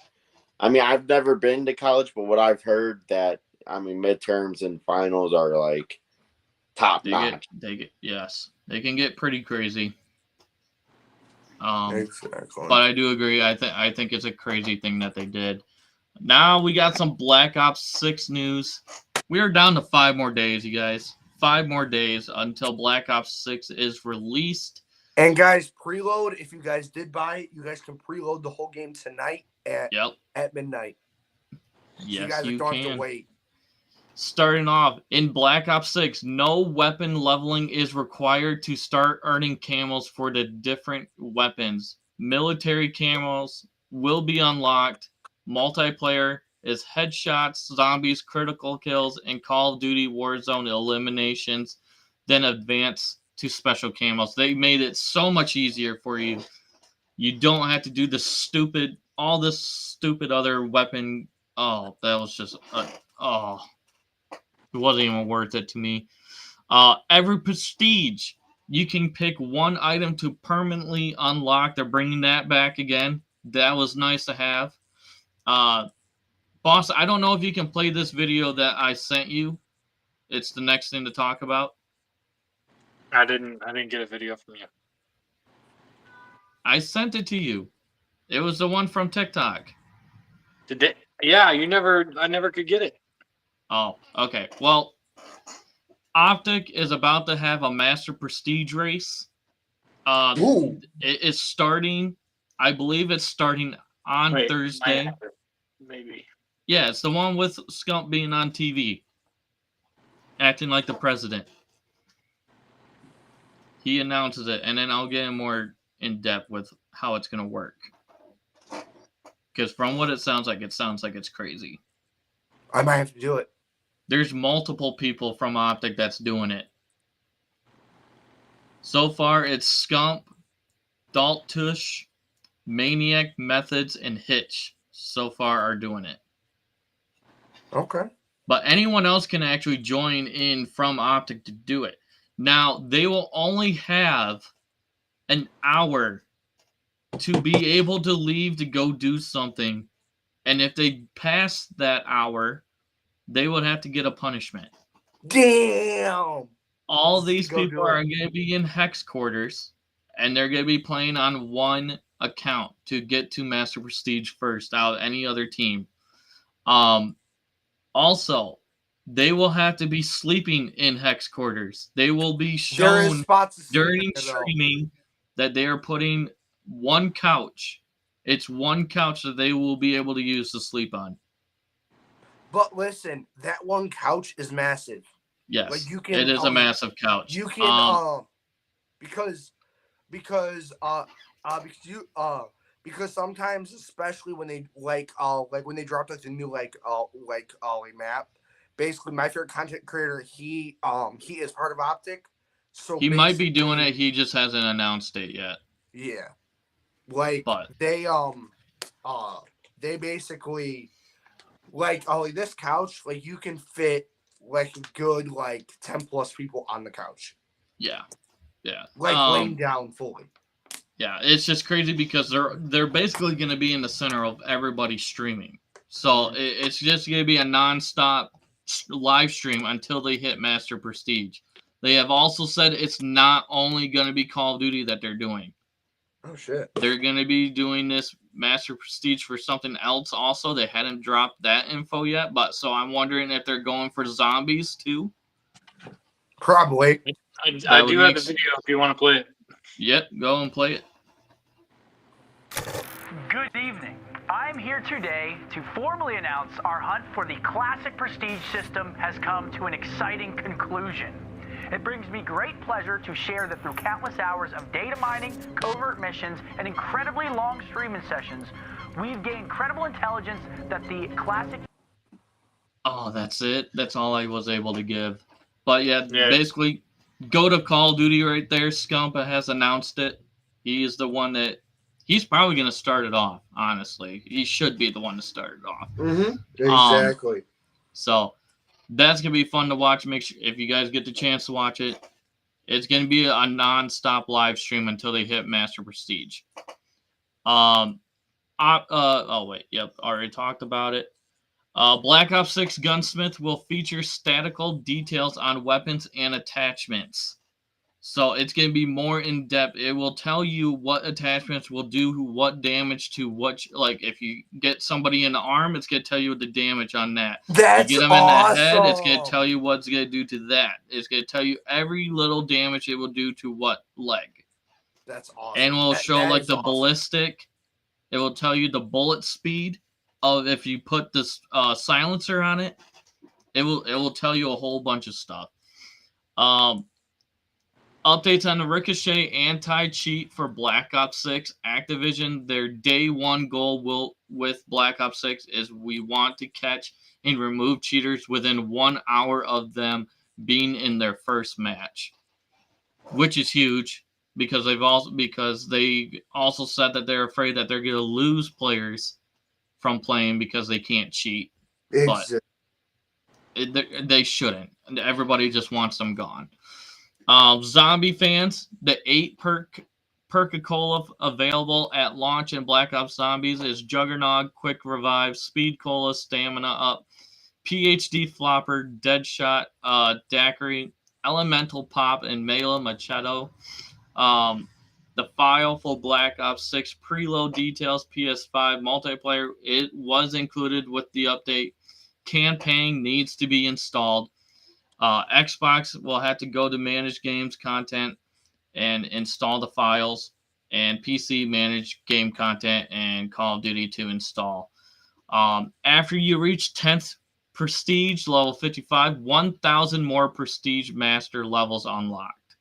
I mean, I've never been to college, but what I've heard that midterms and finals are like top notch. They can get pretty crazy. Exactly. But I do agree. I think it's a crazy thing that they did. Now we got some Black Ops 6 news. We are down to 5 more days, you guys. 5 more days until Black Ops 6 is released. And guys, preload. If you guys did buy it, you guys can preload the whole game tonight at midnight. Yes, so you guys don't have to wait. Starting off in Black Ops 6, no weapon leveling is required to start earning camos for the different weapons. Military camos will be unlocked. Multiplayer is headshots, zombies, critical kills, and Call of Duty Warzone eliminations. Then advance to special camos. They made it so much easier for you. You don't have to do all this stupid other weapon. Oh, that was just it wasn't even worth it to me. Every prestige, you can pick one item to permanently unlock. They're bringing that back again. That was nice to have. Boss, I don't know if you can play this video that I sent you. It's the next thing to talk about. I didn't get a video from you. I sent it to you. It was the one from TikTok. Did they? Yeah, I never could get it. Oh, okay. Well, Optic is about to have a Master Prestige race. It is starting. I believe it's starting on Thursday. Maybe. Yeah, it's the one with Scump being on TV, acting like the president. He announces it, and then I'll get more in depth with how it's going to work. Because from what it sounds like it's crazy. I might have to do it. There's multiple people from Optic that's doing it. So far, it's Scump, Daltush, Maniac, Methods, and Hitch. So far are doing it. Okay. But anyone else can actually join in from Optic to do it. Now, they will only have an hour to be able to leave to go do something. And if they pass that hour, they would have to get a punishment. Damn. All these people are going to be in hex quarters, and they're going to be playing on one account to get to Master Prestige first out of any other team. Also, they will have to be sleeping in hex quarters. They will be shown during streaming that they are putting one couch. It's one couch that they will be able to use to sleep on. But listen, that one couch is massive. Yes, like it is a massive couch. You can because sometimes, especially when they when they dropped like the new map. Basically, my favorite content creator, he is part of Optic, so he might be doing it. He just hasn't announced it yet. Yeah, they basically this couch, you can fit a good 10 plus people on the couch. Yeah. Laying down fully. Yeah, it's just crazy because they're basically going to be in the center of everybody streaming. So it's just going to be a nonstop live stream until they hit Master Prestige. They have also said it's not only going to be Call of Duty that they're doing. Oh shit! They're going to be doing this Master Prestige for something else also. They hadn't dropped that info yet, but so I'm wondering if they're going for zombies too. Probably. I do have the video if you want to play it. Yep, go and play it. Good evening. I'm here today to formally announce our hunt for the Classic Prestige system has come to an exciting conclusion. It brings me great pleasure to share that through countless hours of data mining, covert missions, and incredibly long streaming sessions, we've gained credible intelligence that the Classic... Oh, that's it? That's all I was able to give. But yeah, Yeah. basically, go to Call of Duty right there. Scumpa has announced it. He is the one that he's probably going to start it off. Honestly, he should be the one to start it off. Exactly. So that's gonna be fun to watch. Make sure if you guys get the chance to watch it, it's gonna be a non-stop live stream until they hit Master Prestige. Oh wait, yep, already talked about it. Black Ops 6 Gunsmith will feature statistical details on weapons and attachments. So it's going to be more in depth. It will tell you what attachments will do what damage to what. Like if you get somebody in the arm, it's going to tell you the damage on that. That's You get them awesome. in the head, it's going to tell you what's going to do to that. It's going to tell you every little damage it will do to what leg. That's awesome. And will show that like is the awesome. ballistic. It will tell you the bullet speed of if you put this silencer on it. It will tell you a whole bunch of stuff. Updates on the Ricochet anti-cheat for Black Ops 6. Activision, their day one goal with Black Ops 6 is we want to catch and remove cheaters within 1 hour of them being in their first match, which is huge because they also said that they're afraid that they're going to lose players from playing because they can't cheat. Exactly. But they shouldn't. Everybody just wants them gone. Zombie fans, the 8 Perca-Cola available at launch in Black Ops Zombies is Juggernaut, Quick Revive, Speed Cola, Stamina Up, PhD Flopper, Deadshot, Daiquiri, Elemental Pop, and Mela Machado. The file for Black Ops 6 preload details, PS5 multiplayer, it was included with the update. Campaign needs to be installed. Xbox will have to go to manage games content and install the files, and PC manage game content and Call of Duty to install. After you reach 10th Prestige level 55, 1,000 more Prestige Master levels unlocked.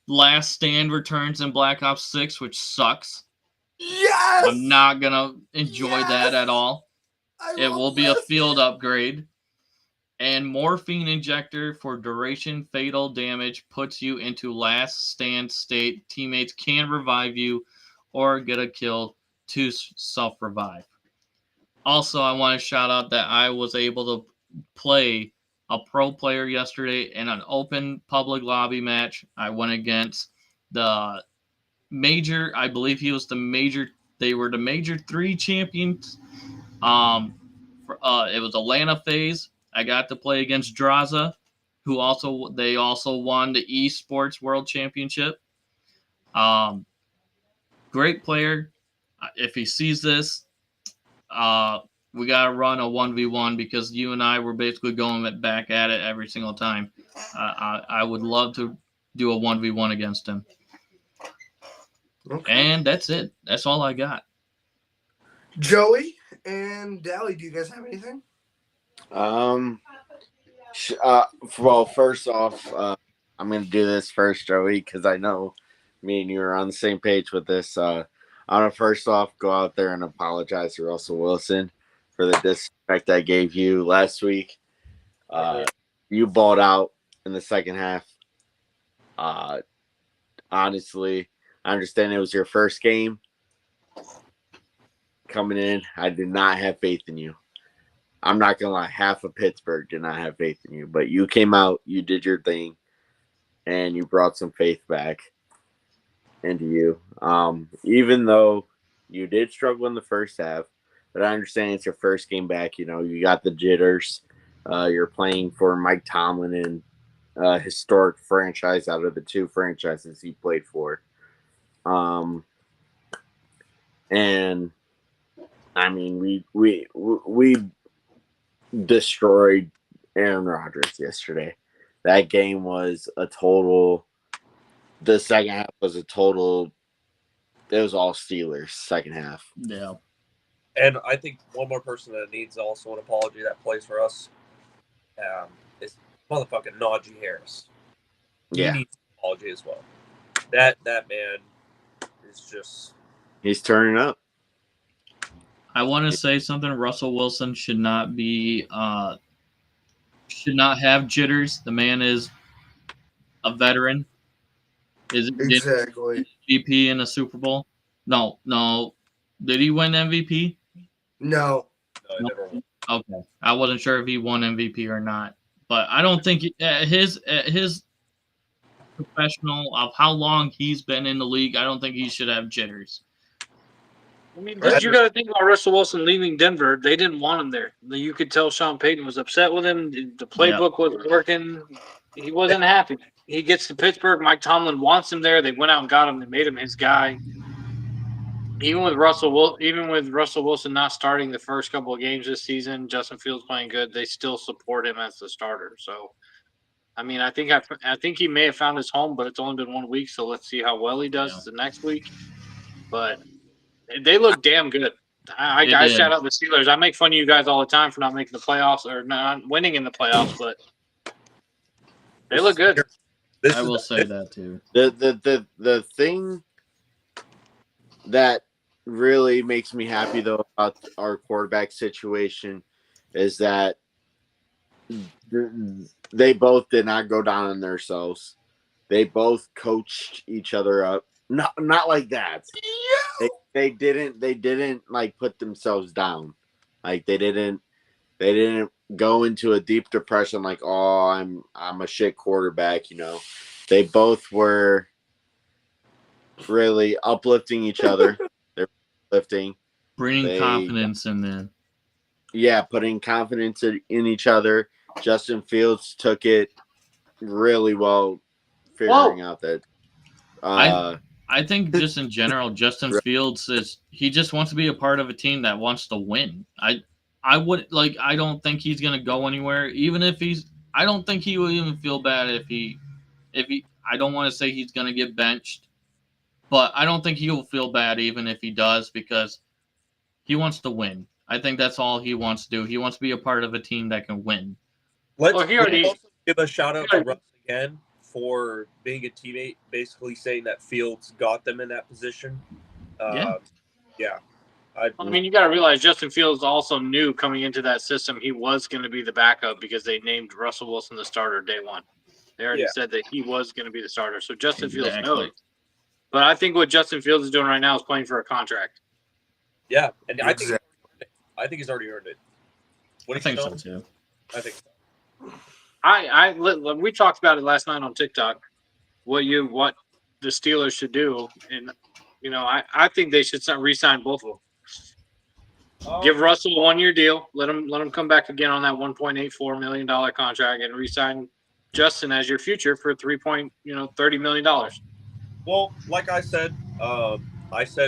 Last Stand returns in Black Ops 6, which sucks. Yes! I'm not going to enjoy that at all. It will be a field upgrade. And Morphine Injector for duration fatal damage puts you into last stand state. Teammates can revive you or get a kill to self-revive. Also, I want to shout out that I was able to play a pro player yesterday in an open public lobby match. I went against the major, I believe he was the major, they were the major 3 champions. It was Atlanta phase. I got to play against Draza, who also won the Esports World Championship. Great player. If he sees this, we gotta run a 1v1 because you and I were basically going back at it every single time. I would love to do a 1v1 against him. Okay. And that's it. That's all I got. Joey and Dally, do you guys have anything? Well, first off, I'm going to do this first, Joey, because I know me and you are on the same page with this. I want to first off go out there and apologize to Russell Wilson for the disrespect I gave you last week. You balled out in the second half. Honestly, I understand it was your first game coming in. I did not have faith in you. I'm not going to lie. Half of Pittsburgh did not have faith in you. But you came out, you did your thing, and you brought some faith back into you. Even though you did struggle in the first half, but I understand it's your first game back. You know, you got the jitters. You're playing for Mike Tomlin and historic franchise out of the 2 franchises he played for. And I mean, we destroyed Aaron Rodgers yesterday. That game was a total. The second half was a total. It was all Steelers second half. Yeah. And I think one more person that needs also an apology that plays for us is motherfucking Najee Harris. Yeah. He needs an apology as well. That man is just. He's turning up. I want to say something. Russell Wilson should not be should not have jitters. The man is a veteran. Is Exactly. MVP in a Super Bowl? No. Did he win MVP? No. No, I never won. Okay, I wasn't sure if he won MVP or not, but I don't think at his professional of how long he's been in the league, I don't think he should have jitters. I mean, you got to think about Russell Wilson leaving Denver. They didn't want him there. You could tell Sean Payton was upset with him. The playbook wasn't working. He wasn't happy. He gets to Pittsburgh. Mike Tomlin wants him there. They went out and got him. They made him his guy. Even with Russell Wilson not starting the first couple of games this season, Justin Fields playing good, they still support him as the starter. So, I mean, I think he may have found his home, but it's only been 1 week, so let's see how well he does the next week. But they look damn good. I shout out the Steelers. I make fun of you guys all the time for not making the playoffs or not winning in the playoffs, but they look good. I will say that too. The thing that really makes me happy though about our quarterback situation is that they both did not go down on themselves. They both coached each other up. Not like that. They didn't like put themselves down. Like they didn't go into a deep depression like, oh, I'm a shit quarterback, you know. They both were really uplifting each other. They're uplifting. Bringing confidence in them. Yeah, putting confidence in each other. Justin Fields took it really well, figuring out that I think just in general, Justin Fields he just wants to be a part of a team that wants to win. I don't think he's gonna go anywhere. Even if I don't think he will even feel bad if he I don't want to say he's gonna get benched, but I don't think he will feel bad even if he does because he wants to win. I think that's all he wants to do. He wants to be a part of a team that can win. Let's also give a shout out to Russ again for being a teammate, basically saying that Fields got them in that position. I mean, you got to realize Justin Fields also knew coming into that system he was going to be the backup because they named Russell Wilson the starter day one. They already said that he was going to be the starter. So Justin Fields knows. But I think what Justin Fields is doing right now is playing for a contract. Yeah, and I think he's already earned it. I think so too. I think so. We talked about it last night on TikTok. What the Steelers should do, and I think they should re-sign both of them. Give Russell a 1-year deal. Let him come back again on that $1.84 million contract and re-sign Justin as your future for $30 million. Well, like I said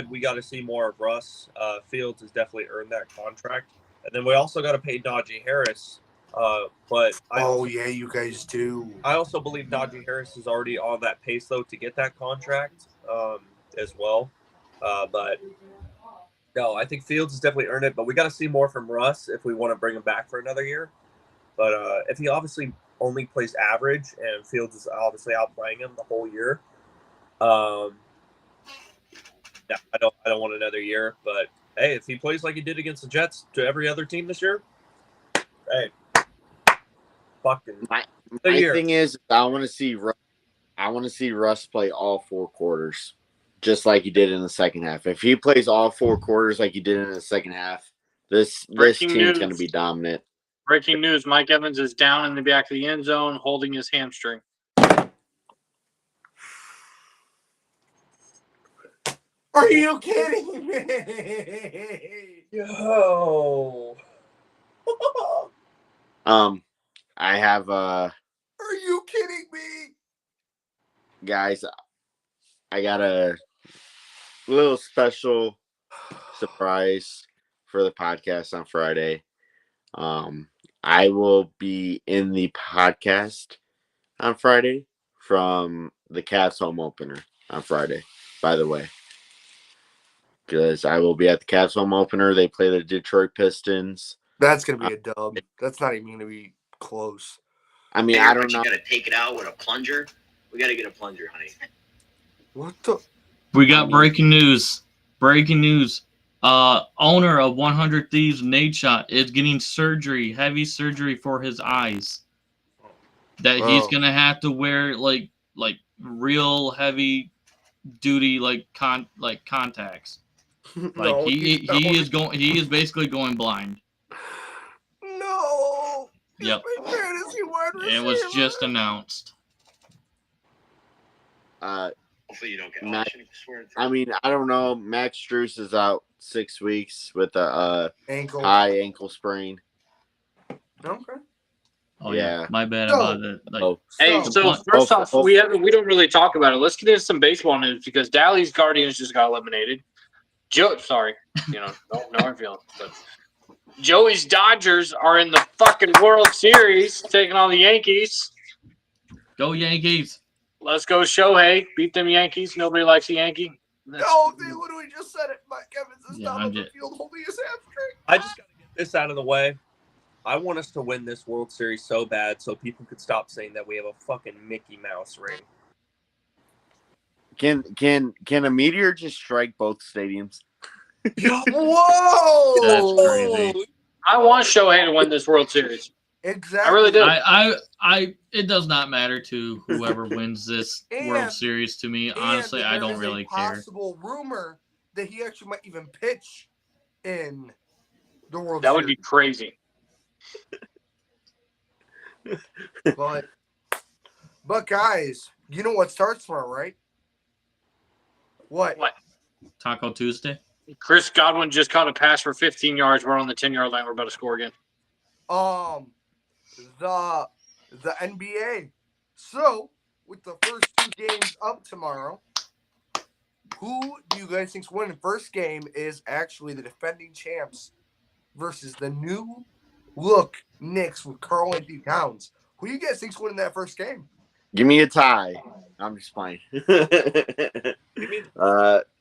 we got to see more of Russ. Fields has definitely earned that contract, and then we also got to pay Najee Harris. You guys do. I also believe Najee Harris is already on that pace though to get that contract as well. But no, I think Fields has definitely earned it. But we got to see more from Russ if we want to bring him back for another year. But if he obviously only plays average and Fields is obviously outplaying him the whole year, I don't want another year. But hey, if he plays like he did against the Jets to every other team this year, hey. My thing is, I want to see Russ play all 4 quarters, just like he did in the second half. If he plays all 4 quarters like he did in the second half, this team's going to be dominant. Breaking news: Mike Evans is down in the back of the end zone, holding his hamstring. Are you kidding me? Yo. I have Are you kidding me? Guys, I got a little special surprise for the podcast on Friday. I will be in the podcast on Friday from the Cavs home opener on Friday, by the way. Because I will be at the Cavs home opener. They play the Detroit Pistons. That's going to be a dub. That's not even going to be close. I mean, I don't know. You got to take it out with a plunger. We got to get a plunger, honey. What the? We got breaking news. Breaking news. Owner of 100 Thieves, Nate Shot, is getting surgery, heavy surgery for his eyes. that he's gonna have to wear like real heavy duty contacts. Like No, he is basically going blind. No. He's Yep. my fantasy wide receiver. It was just announced. Hopefully you don't get Matt, auction. Swear to I mean, I don't know. Max Struess is out 6 weeks with a ankle. high ankle sprain. Okay. Oh yeah, Yeah. my bad So- about it. Like, Hey, so first off, we don't really talk about it. Let's get into some baseball news because Dally's Guardians just got eliminated. Sorry, no hard feelings, but Joey's Dodgers are in the fucking World Series taking on the Yankees. go Yankees! Let's go, Shohei. Beat them Yankees. Nobody likes the Yankee. No, they literally just said it. Mike Evans is Yeah, not I'm on the just- field holding his hamstring. I just got to get this out of the way. I want us to win this World Series so bad so people could stop saying that we have a fucking Mickey Mouse ring. Can a meteor just strike both stadiums? Whoa! That's crazy. I want Shohei to win this World Series. Exactly. I really do. I it does not matter to whoever wins this And- World Series to me. And Honestly, I there don't is really a care. possible rumor that he actually might even pitch in the World That would be Series. crazy. But guys, you know what starts tomorrow, right? What? Taco Tuesday. Chris Godwin just caught a pass for 15 yards. We're on the 10-yard line. We're about to score again. The NBA. So, with the first 2 games up tomorrow, who do you guys think's winning? First game is actually the defending champs versus the new look Knicks with Karl Anthony Towns. Who do you guys think's winning that first game? Give me a tie. I'm just playing.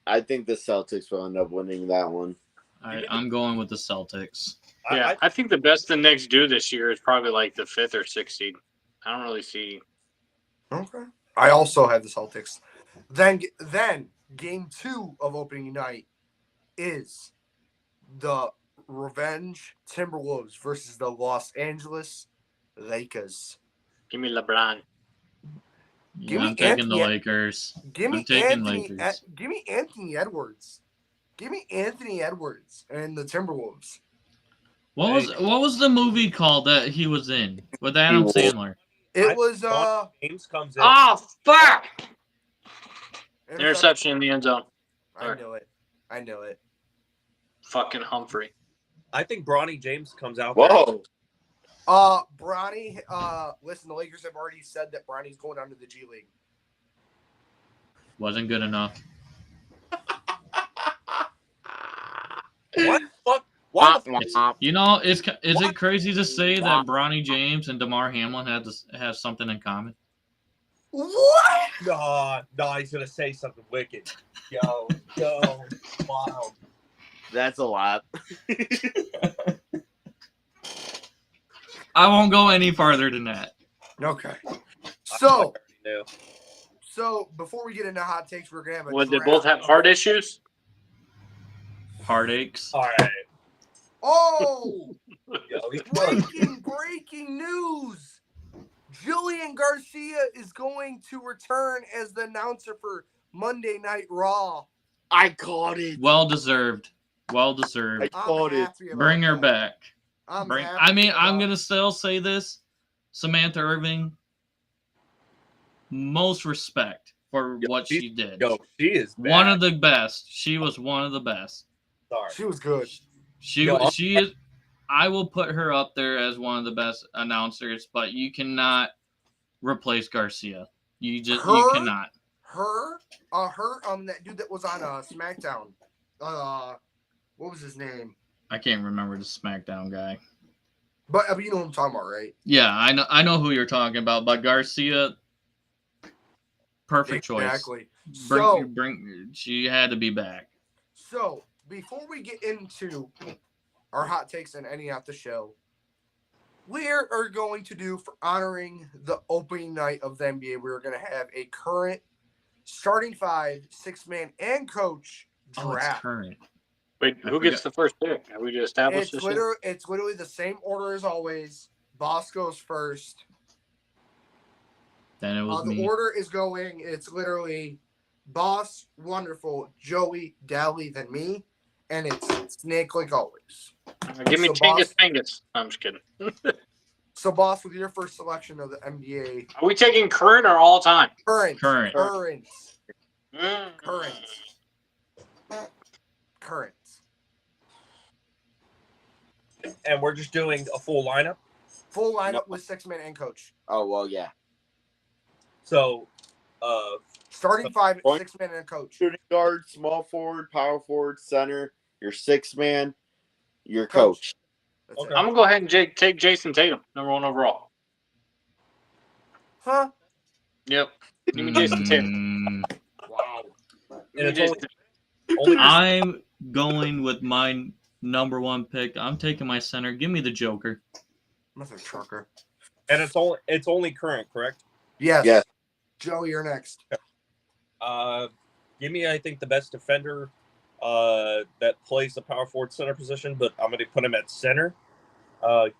I think the Celtics will end up winning that one. I'm going with the Celtics. Yeah, I think the best the Knicks do this year is probably like the 5th or 6th seed. I don't really see. Okay. I also have the Celtics. Then game 2 of opening night is the Revenge Timberwolves versus the Los Angeles Lakers. Give me LeBron. Yeah, Give me I'm taking the Anthony- Lakers. Give me I'm taking Anthony. Lakers. Give me Anthony Edwards. Give me Anthony Edwards and the Timberwolves. What was the movie called that he was in with Adam Sandler? It was James comes in. Oh, fuck! Interception in the end zone. I knew it. I knew it. Fucking Humphrey. I think Bronny James comes out there. Whoa. Bronny. Listen, the Lakers have already said that Bronny's going under the G League. Wasn't good enough. What the fuck? Why the fuck? You know, is it crazy to say that Bronny James and DeMar Hamlin have something in common? What? No, he's gonna say something wicked. Yo, wow. That's a lot. I won't go any farther than that. Okay. I So, already knew. before we get into hot takes, we're gonna have a Would they draft. both have heart issues? Heartaches. All right. Oh! Yo, breaking news! Jillian Garcia is going to return as the announcer for Monday Night Raw. I caught it. Well deserved. Well I deserved. caught it. happy about Bring her that. back. I'm I'm happy about gonna still say this. Samantha Irving. Most respect for what she did. Yo, she is bad. One of the best. She was one of the best. Sorry. She was good. She is. I will put her up there as one of the best announcers, but you cannot replace Garcia. You cannot. That dude that was on SmackDown. What was his name? I can't remember the SmackDown guy. But you know what I'm talking about, right? Yeah, I know who you're talking about, but Garcia, perfect choice. Exactly. She had to be back. So before we get into our hot takes and any at the show, we are going to do for honoring the opening night of the NBA. We're going to have a current starting 5, 6-man, and coach Oh, it's draft. current. Wait, who gets the first pick? Have we just established this? It's literally the same order as always. Boss goes first. Then it was The me. order is going. It's literally Boss, Wonderful, Joey, Dally, then me, and it's Snake like always. Give me So, Tingus Boss- Tangus. No, I'm just kidding. So, Boss, with your first selection of the NBA Are we taking current or all time? current. Current. And we're just doing a full lineup. Full lineup No. with 6-man and coach. Oh well, yeah. So, Starting 5, Point. 6-man and a coach. Shooting guard, small forward, power forward, center. Your 6-man. Your Coach. coach. That's Okay. it. I'm gonna go ahead and take Jason Tatum, number 1 overall. Huh? Yep. Give me Jason Tatum. Mm, Wow. Give me it's Jason only I'm going with my number 1 pick. I'm taking my center. Give me the Joker. Mother trucker. and it's only current, correct? Yes. Yes. Joey, you're next. Give me, I think, the best defender that plays the power forward center position, but I'm going to put him at center.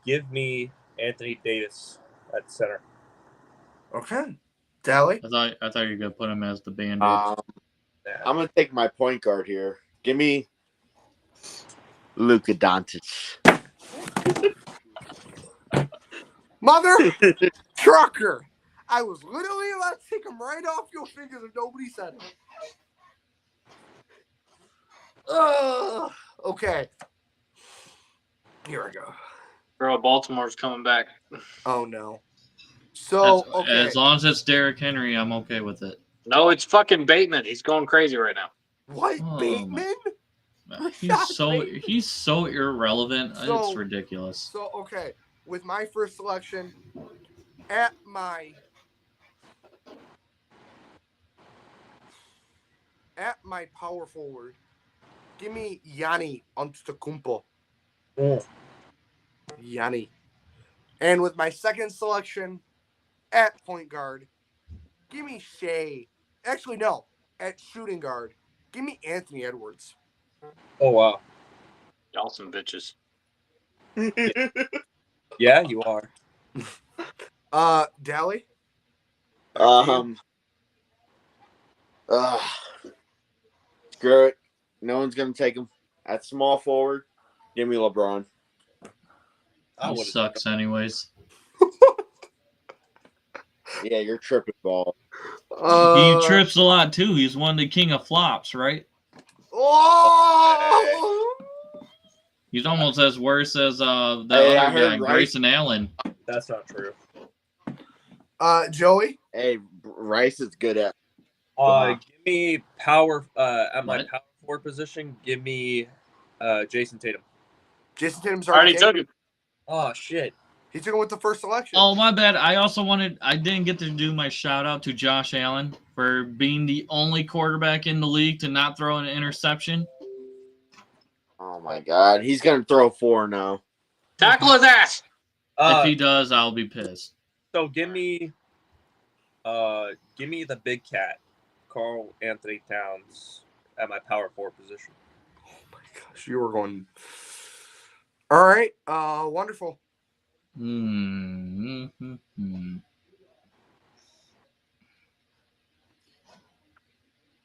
Give me Anthony Davis at center. Okay. Dally? I thought you were gonna put him as the band-aid. Nah. I'm gonna take my point guard here. Give me Luka Doncic. Mother trucker. I was literally about to take him right off your fingers if nobody said it. Okay. Here I go. Bro, Baltimore's coming back. Oh, no. So, okay. As long as it's Derrick Henry, I'm okay with it. No, it's fucking Bateman. He's going crazy right now. What? Oh, Bateman? He's so irrelevant. So- It's ridiculous. So, okay. With my first selection, at my power forward, give me Yanni Antetokounmpo. Yanni. And with my second selection, at point guard, give me Shea. Actually, no. At shooting guard, give me Anthony Edwards. Oh, wow. Y'all some bitches. Yeah, you are. Dally? Screw it. No one's gonna take him. At small forward, give me LeBron. I He would've sucks anyways. Yeah, you're tripping ball. He trips a lot too. He's one of the king of flops, right? Oh! He's almost as worse as the Hey, I other heard guy, Rice- Grayson Allen. That's not true. Joey? Hey, Rice is good at. Give me power at my What? power forward position. Give me Jason Tatum. Jason Tatum's Already already took taken. it. Oh shit! He took him with the first selection. Oh, my bad. I didn't get to do my shout out to Josh Allen for being the only quarterback in the league to not throw an interception. Oh my God, he's gonna throw 4 now. Tackle his ass. If he does, I'll be pissed. So give me the big cat, Carl Anthony Towns, at my power forward position. Oh my gosh, you were going. All right. Wonderful.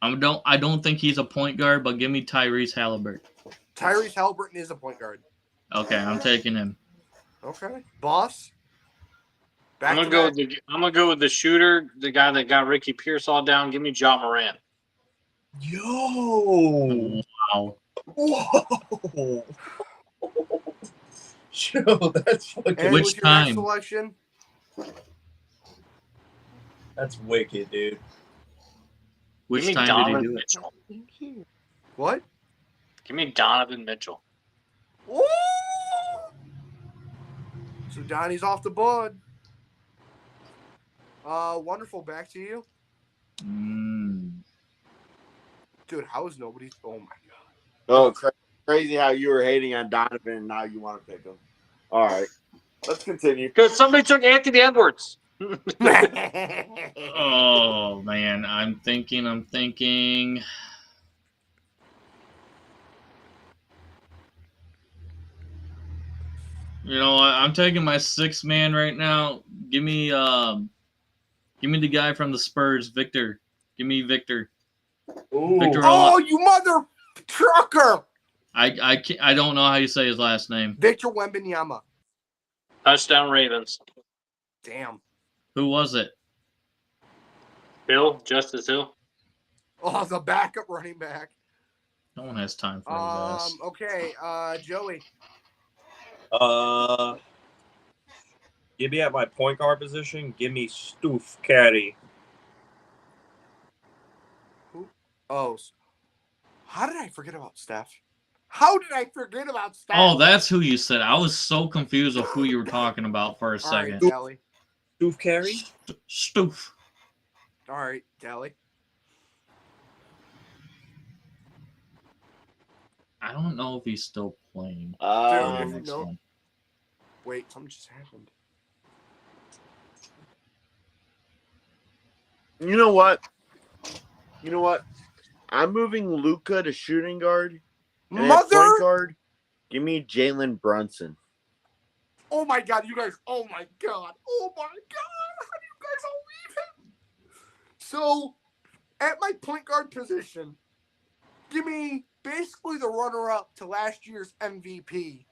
I don't think he's a point guard, but give me Tyrese Halliburton. Tyrese Halliburton is a point guard. Okay, I'm taking him. Okay. Boss? I'm gonna go with the shooter, the guy that got Ricky Pierce all down. Give me Ja Morant. Yo! Wow. Whoa! Yo, that's fucking. And Which with your time? next selection, That's wicked, dude. Which Give me time Donovan did he do it? Mitchell. what? Give me Donovan Mitchell. Ooh! So Donnie's off the board. Wonderful. Back to you. Dude, how is nobody? Oh my God. Oh, crazy how you were hating on Donovan and now you want to pick him. All right, let's continue. Because somebody took Anthony Edwards. Oh man, I'm thinking. You know what? I'm taking my 6-man right now. Give me Give me the guy from the Spurs, Victor. Give me Victor. Ooh. Victor. Oh, you mother trucker! I don't know how you say his last name. Victor Wembanyama. Touchdown Ravens. Damn. Who was it? Hill, Justice Hill. Oh, the backup running back. No one has time for his ass. Okay, Joey. Give me at my point guard position. Give me Steph Curry. Oh, how did I forget about Steph? How did I forget about Steph? Oh, that's who you said. I was so confused of who you were talking about for a All right, second. Dally. Steph Curry. Stoof. All right, Dally. I don't know if he's still playing. Dude, Um, if you Next know- one. Wait, something just happened. you know what? I'm moving Luka to shooting guard. And at Mother! point guard, give me Jalen Brunson. Oh my God, you guys! Oh my God! Oh my God! How do you guys all leave him? So, at my point guard position, give me basically the runner-up to last year's MVP.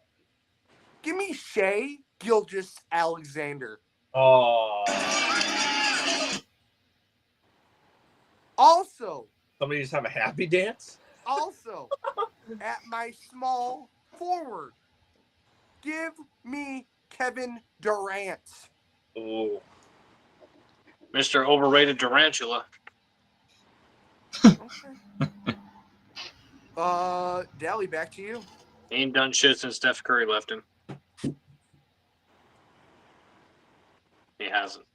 Give me Shea Gilgeous-Alexander. Oh. Also, Somebody just have a happy dance. at my small forward, give me Kevin Durant. Oh. Mr. Overrated Durantula. Dally, back to you. He ain't done shit since Steph Curry left him. He hasn't.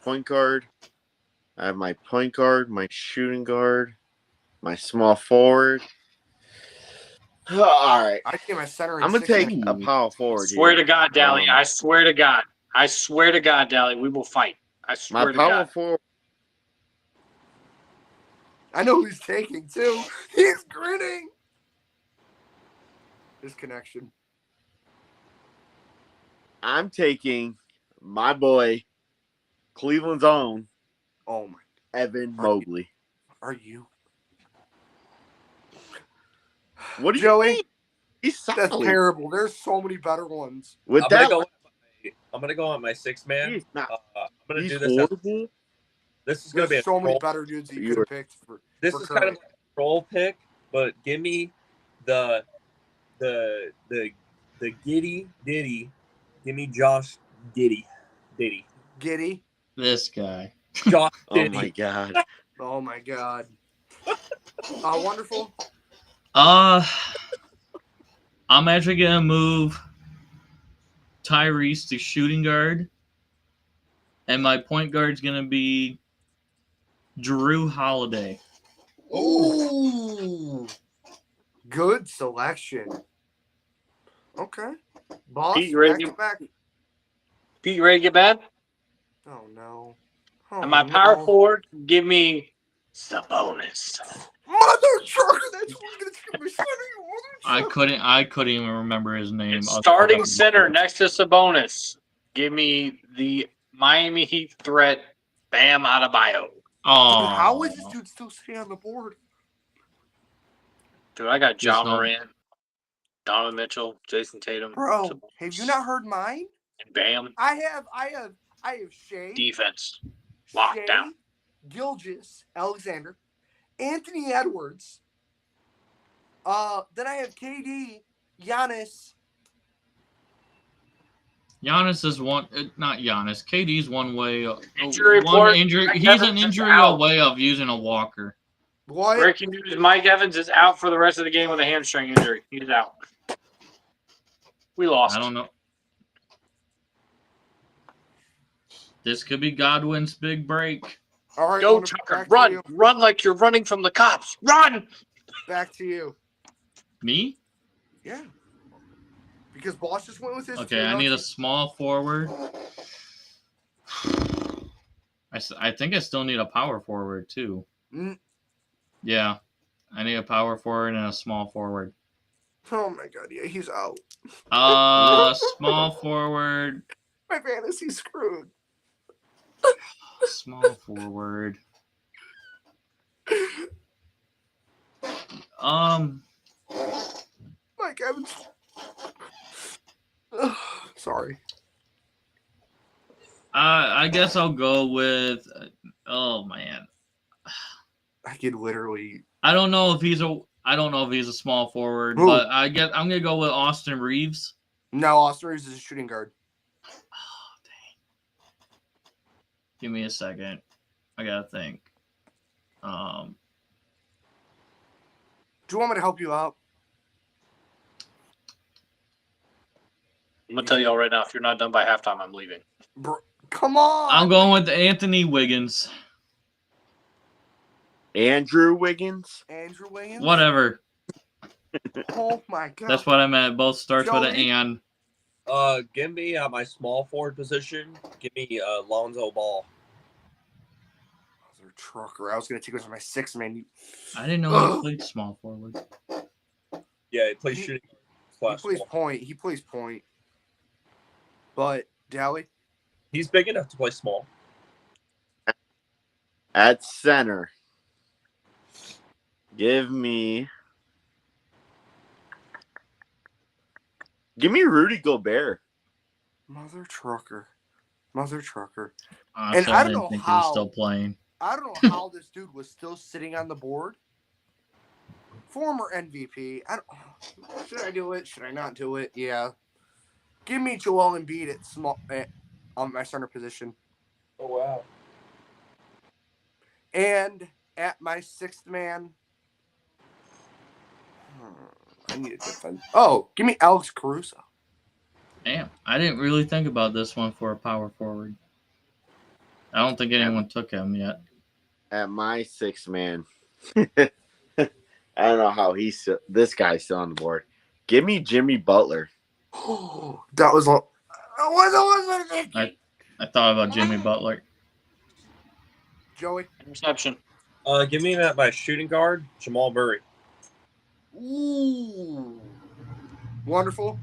Point guard. I have my point guard, my shooting guard, my small forward. All right. I think my center. and I'm going to six take man. a power forward Swear here. to God, Dally. Um, I swear to God. I swear to God, Dally. We will fight. I My swear to power God. forward. I know who he's taking too. He's grinning. His connection. I'm taking my boy, Cleveland's own, Oh my! Evan Mobley. Are you? What do you Joey? mean? He's That's solid. terrible. There's so many better ones. With I'm that, gonna go on my six man. he's not. I'm gonna He's do this. horrible. This is gonna be There's a so many troll. better dudes that you You could were- have picked for. This for is kind of Curry. like a troll pick, but give me the Giddy Diddy. Give me Josh Giddy. Giddy. This guy. Josh Oh Diddy. my god. Oh my God. Wonderful. I'm actually gonna move Tyrese to shooting guard, and my point guard's gonna be Drew Holiday. Ooh. Good selection. Okay. Boss, Pete, you ready? back. Pete, you ready to get bad? Oh no. Oh, And my power no. forward, give me Sabonis. Mother trucker, that's who's gonna take my center, you mother trucker. I couldn't even remember his name. And starting center next to Sabonis, give me the Miami Heat threat, Bam Adebayo. Oh, Dude, how is this dude still sitting on the board? Dude, I got Just John don't- Morant, Donovan Mitchell, Jason Tatum, Bro, Sabonis, have you not heard mine? and Bam I have Shea. defense. Lockdown. Gilgeous, Alexander, Anthony Edwards. Then I have KD, Giannis. Giannis is one, not Giannis. KD's one way. Injury one report, injury. Mike He's Evans an is injury out. away of using a walker. What? Breaking news: Mike Evans is out for the rest of the game with a hamstring injury. He's out. We lost. I don't know. This could be Godwin's big break. All right, Go, Wonderful, Tucker, back to run. you. Run like you're running from the cops. Run. Back to you. Me? Yeah. Because Boss just went with his. Okay, I need a small forward. I think I still need a power forward too. Mm. Yeah, I need a power forward and a small forward. Oh my God! Yeah, he's out. Small forward. My fantasy's screwed. Small forward. Mike Evans. Sorry. I guess I'll go with. Oh man, I could literally. I don't know if he's a small forward, Who? but I'm gonna go with Austin Reeves. No, Austin Reeves is a shooting guard. Oh dang! Give me a second. I gotta think. Do you want me to help you out? I'm gonna tell y'all right now, if you're not done by halftime, I'm leaving. Bro, come on. I'm going with Anthony Wiggins. Andrew Wiggins. Andrew Wiggins. Whatever. Oh my god. That's what I meant. Both starts with an Joey? and. Give me at my small forward position. Give me Lonzo Ball. Mother trucker. I was gonna take it as my 6 man. I didn't know he played small forward. Yeah, he plays He- shooting. He Slash plays small. point. He plays point. But Dally, He's big enough to play small. At center. Give me Rudy Gobert. mother trucker. And Honestly, I I don't didn't know think he was how- still playing. I don't know how this dude was still sitting on the board. Former MVP. Should I do it? Should I not do it? Yeah. Give me Joel Embiid at on my center position. Oh wow. And at my 6th man. I need to defend. Oh, give me Alex Caruso. Damn, I didn't really think about this one for a power forward. I don't think anyone took him yet. At my 6 man. I don't know how this guy's still on the board. Give me Jimmy Butler. That was all. I thought about Jimmy Butler. Joey. Interception. Give me at my shooting guard, Jamal Murray. Ooh. Wonderful.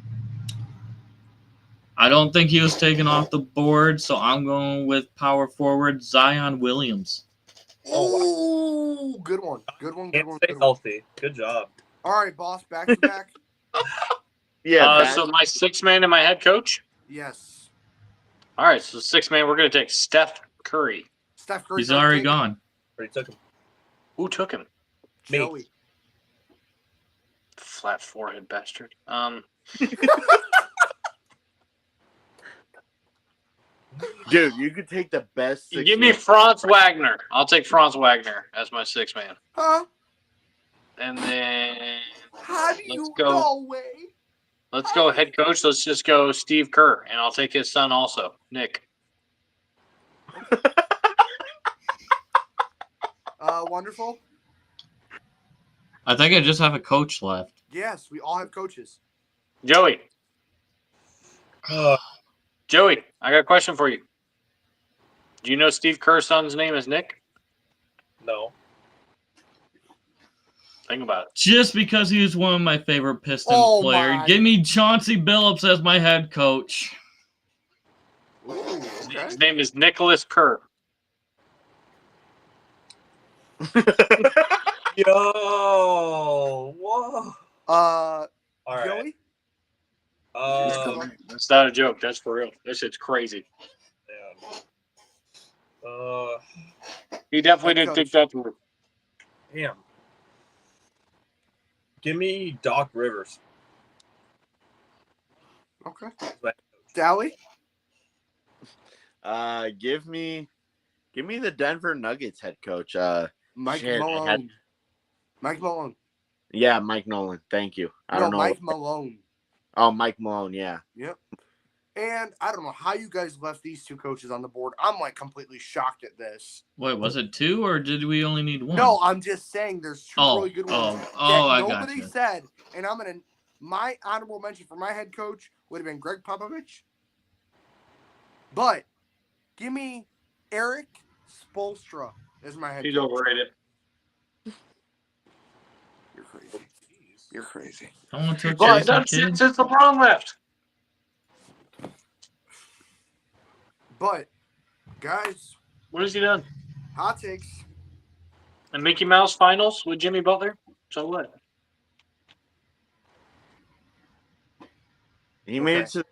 I don't think he was taken off the board, so I'm going with power forward Zion Williams. Oh, good one. Can't stay healthy. Good job. All right, boss. Back to back. Yeah. So my 6 man and my head coach. Yes. All right, so 6 man, we're gonna take Steph Curry. Steph Curry. He's already gone. Already took him. Who took him? Me. Joey. Flat forehead bastard. Dude, you could take the best. You give me Franz Wagner. I'll take Franz Wagner as my 6 man. Huh? And then How do you Let's go. know, Wade? let's go head coach. Let's just go Steve Kerr, and I'll take his son also, Nick. Wonderful. I think I just have a coach left. Yes, we all have coaches. Joey, Uh, Joey, I got a question for you. Do you know Steve Kerr's son's name is Nick? no. Think about it. Just because he was one of my favorite Pistons Oh, players. my. Give me Chauncey Billups as my head coach. Ooh, okay. His name is Nicholas Kerr. Yo. Whoa. All right. Joey? That's not a joke. That's for real. This shit's crazy. Damn. He definitely Head didn't think coach. that through. Damn. Give me Doc Rivers. Okay. Dally? Give me the Denver Nuggets head coach. Mike Shit, I Malone. had- Mike Malone. Yeah, Mike Nolan. Thank you. I don't know. Mike Malone. Oh, Mike Malone. Yeah. Yep. And I don't know how you guys left these 2 coaches on the board. I'm like completely shocked at this. Wait, was it 2 or did we only need 1? No, I'm just saying there's 2 really good ones that I got nobody you. said. And my honorable mention for my head coach would have been Greg Popovich. But give me Eric Spoelstra as my head He's coach. overrated. You're crazy. You're crazy. Someone took But Jason that's Kidd. since LeBron left. But, guys, What has he done? Hot takes. And Mickey Mouse finals with Jimmy Butler? So what? He made Okay. it to.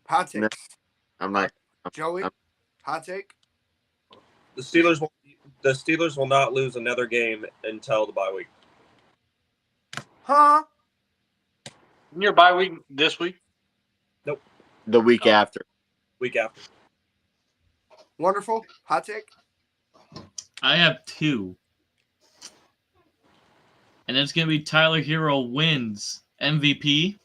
Hot No. takes. I'm not. Joey, hot take. The Steelers will not lose another game until the bye week. Huh? In your bye week this week? The week after. Week after. Wonderful. Hot take. I have 2. And it's going to be Tyler Hero wins MVP.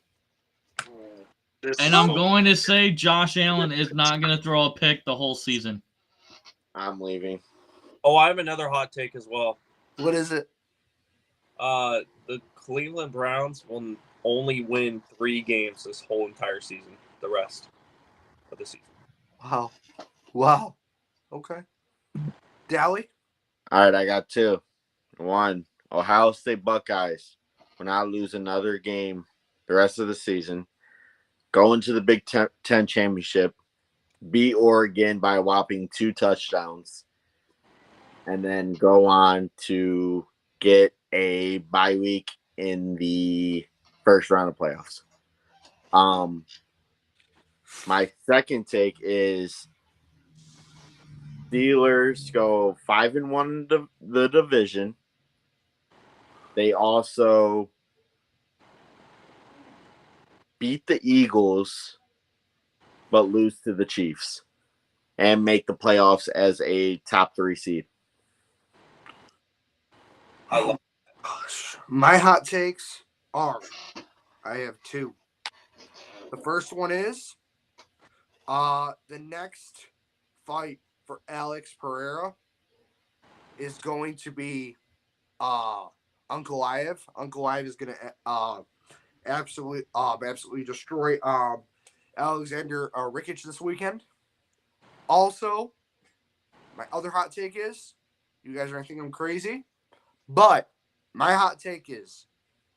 And I'm going to say Josh Allen is not going to throw a pick the whole season. I'm leaving. Oh, I have another hot take as well. What is it? The Cleveland Browns will only win 3 games this whole entire season. The rest of the season. Wow. Okay. Dally? All right, I got 2. 1, Ohio State Buckeyes will not lose another game the rest of the season. Go into the Big Ten championship, beat Oregon by a whopping 2 touchdowns, and then go on to get a bye week in the first round of playoffs. My second take is Steelers go 5-1 in the division. They also beat the Eagles, but lose to the Chiefs and make the playoffs as a top 3 seed. I love My hot takes are, I have 2. The first one is the next fight for Alex Pereira is going to be Uncle Liev. Uncle Liev is going to absolutely destroy Alexander Rickich this weekend. Also, my other hot take is, you guys are going to think I'm crazy, but my hot take is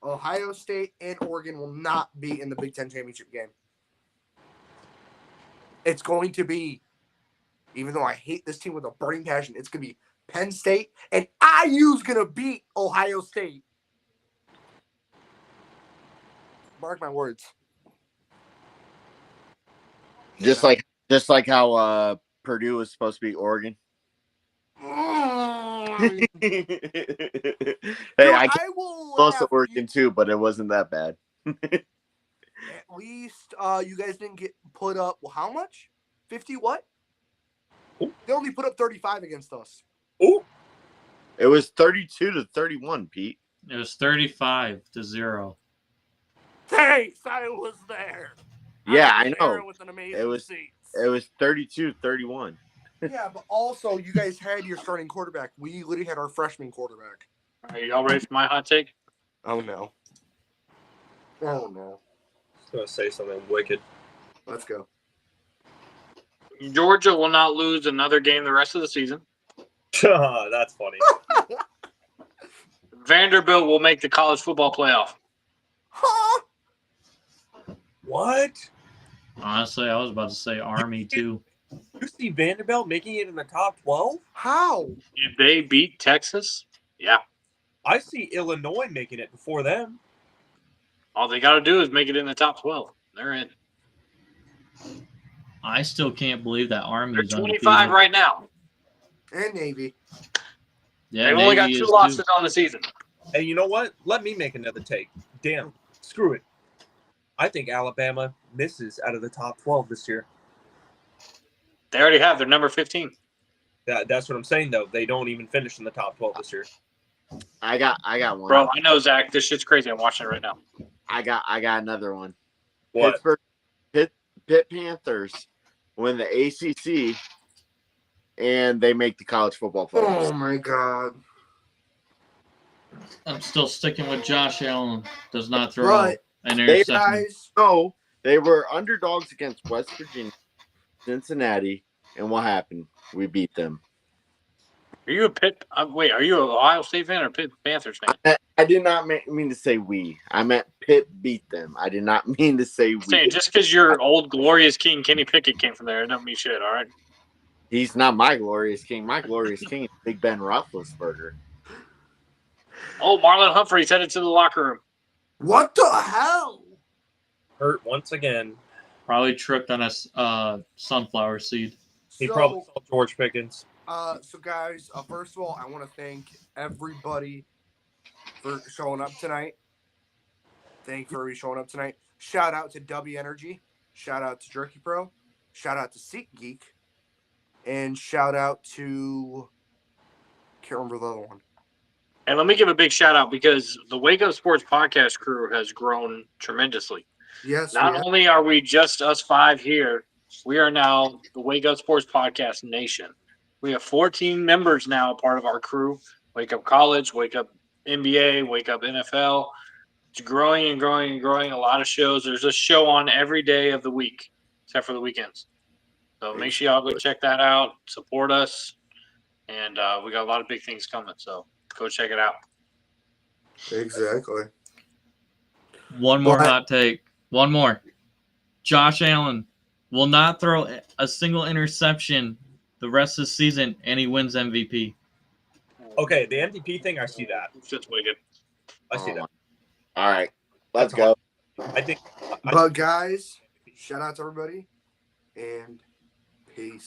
Ohio State and Oregon will not be in the Big Ten championship game. It's going to be, even though I hate this team with a burning passion, it's going to be Penn State, and IU's going to beat Ohio State. Mark my words. Just like how Purdue was supposed to beat Oregon. Hey, I will close laugh to Oregon too, but it wasn't that bad. At least you guys didn't get put up, well, how much? 50 what? Ooh. They only put up 35 against us. Ooh. It was 32-31, Pete. It was 35-0. Thanks, I was there. Yeah, I I was there know. with an amazing It was seats. It was 32-31. Yeah, but also you guys had your starting quarterback. We literally had our freshman quarterback. Are y'all ready for my hot take? Oh no. Oh no. I was going to say something wicked. Let's go. Georgia will not lose another game the rest of the season. That's funny. Vanderbilt will make the college football playoff. Huh? What? Honestly, I was about to say Army too. You see Vanderbilt making it in the top 12? How? If they beat Texas, yeah. I see Illinois making it before them. All they got to do is make it in the top 12. They're in. I still can't believe that They're Army's 25 undefeated. right now. And Navy. Yeah, They've only got Navy 2 is losses too. on the season. And you know what? Let me make another take. Damn. Screw it. I think Alabama misses out of the top 12 this year. They already have. They're number 15. That's what I'm saying, though. They don't even finish in the top 12 this year. I got one. Bro, I know, Zach. This shit's crazy. I'm watching it right now. I got another one. What? Pittsburgh Pitt Panthers win the ACC and they make the college football playoffs. Oh my god. I'm still sticking with Josh Allen. Does not throw But an they interception. guys, No, they were underdogs against West Virginia, Cincinnati, and what happened? We beat them. Are you a Pitt? Wait, are you an Ohio State fan or Pitt Panthers fan? I did not mean to say we. I meant Pitt beat them. I did not mean to say we. Saying just because your old glorious king Kenny Pickett came from there, it don't mean shit. All right. He's not my glorious king. My glorious king is Big Ben Roethlisberger. Oh, Marlon Humphrey's headed to the locker room. What the hell? Hurt once again. Probably tripped on a sunflower seed. He probably saw George Pickens. So guys, first of all, I want to thank everybody for showing up tonight. Thank you for showing up tonight. Shout out to W Energy. Shout out to Jerky Pro. Shout out to SeatGeek. And shout out to can't remember the other one. And let me give a big shout out because the Wake Up Sports podcast crew has grown tremendously. Yes. Not only are we just us 5 here, we are now the Wake Up Sports Podcast Nation. We have 14 members now, part of our crew. Wake Up College, Wake Up NBA, Wake Up NFL. It's growing and growing and growing. A lot of shows. There's a show on every day of the week, except for the weekends. So make sure y'all go check that out. Support us. And we got a lot of big things coming. So go check it out. Exactly. One more hot take. One more. Josh Allen will not throw a single interception the rest of the season, and he wins MVP. Okay, the MVP thing, I see that. It's just wicked. I see that. All right, let's go. I think. But guys, shout out to everybody and peace.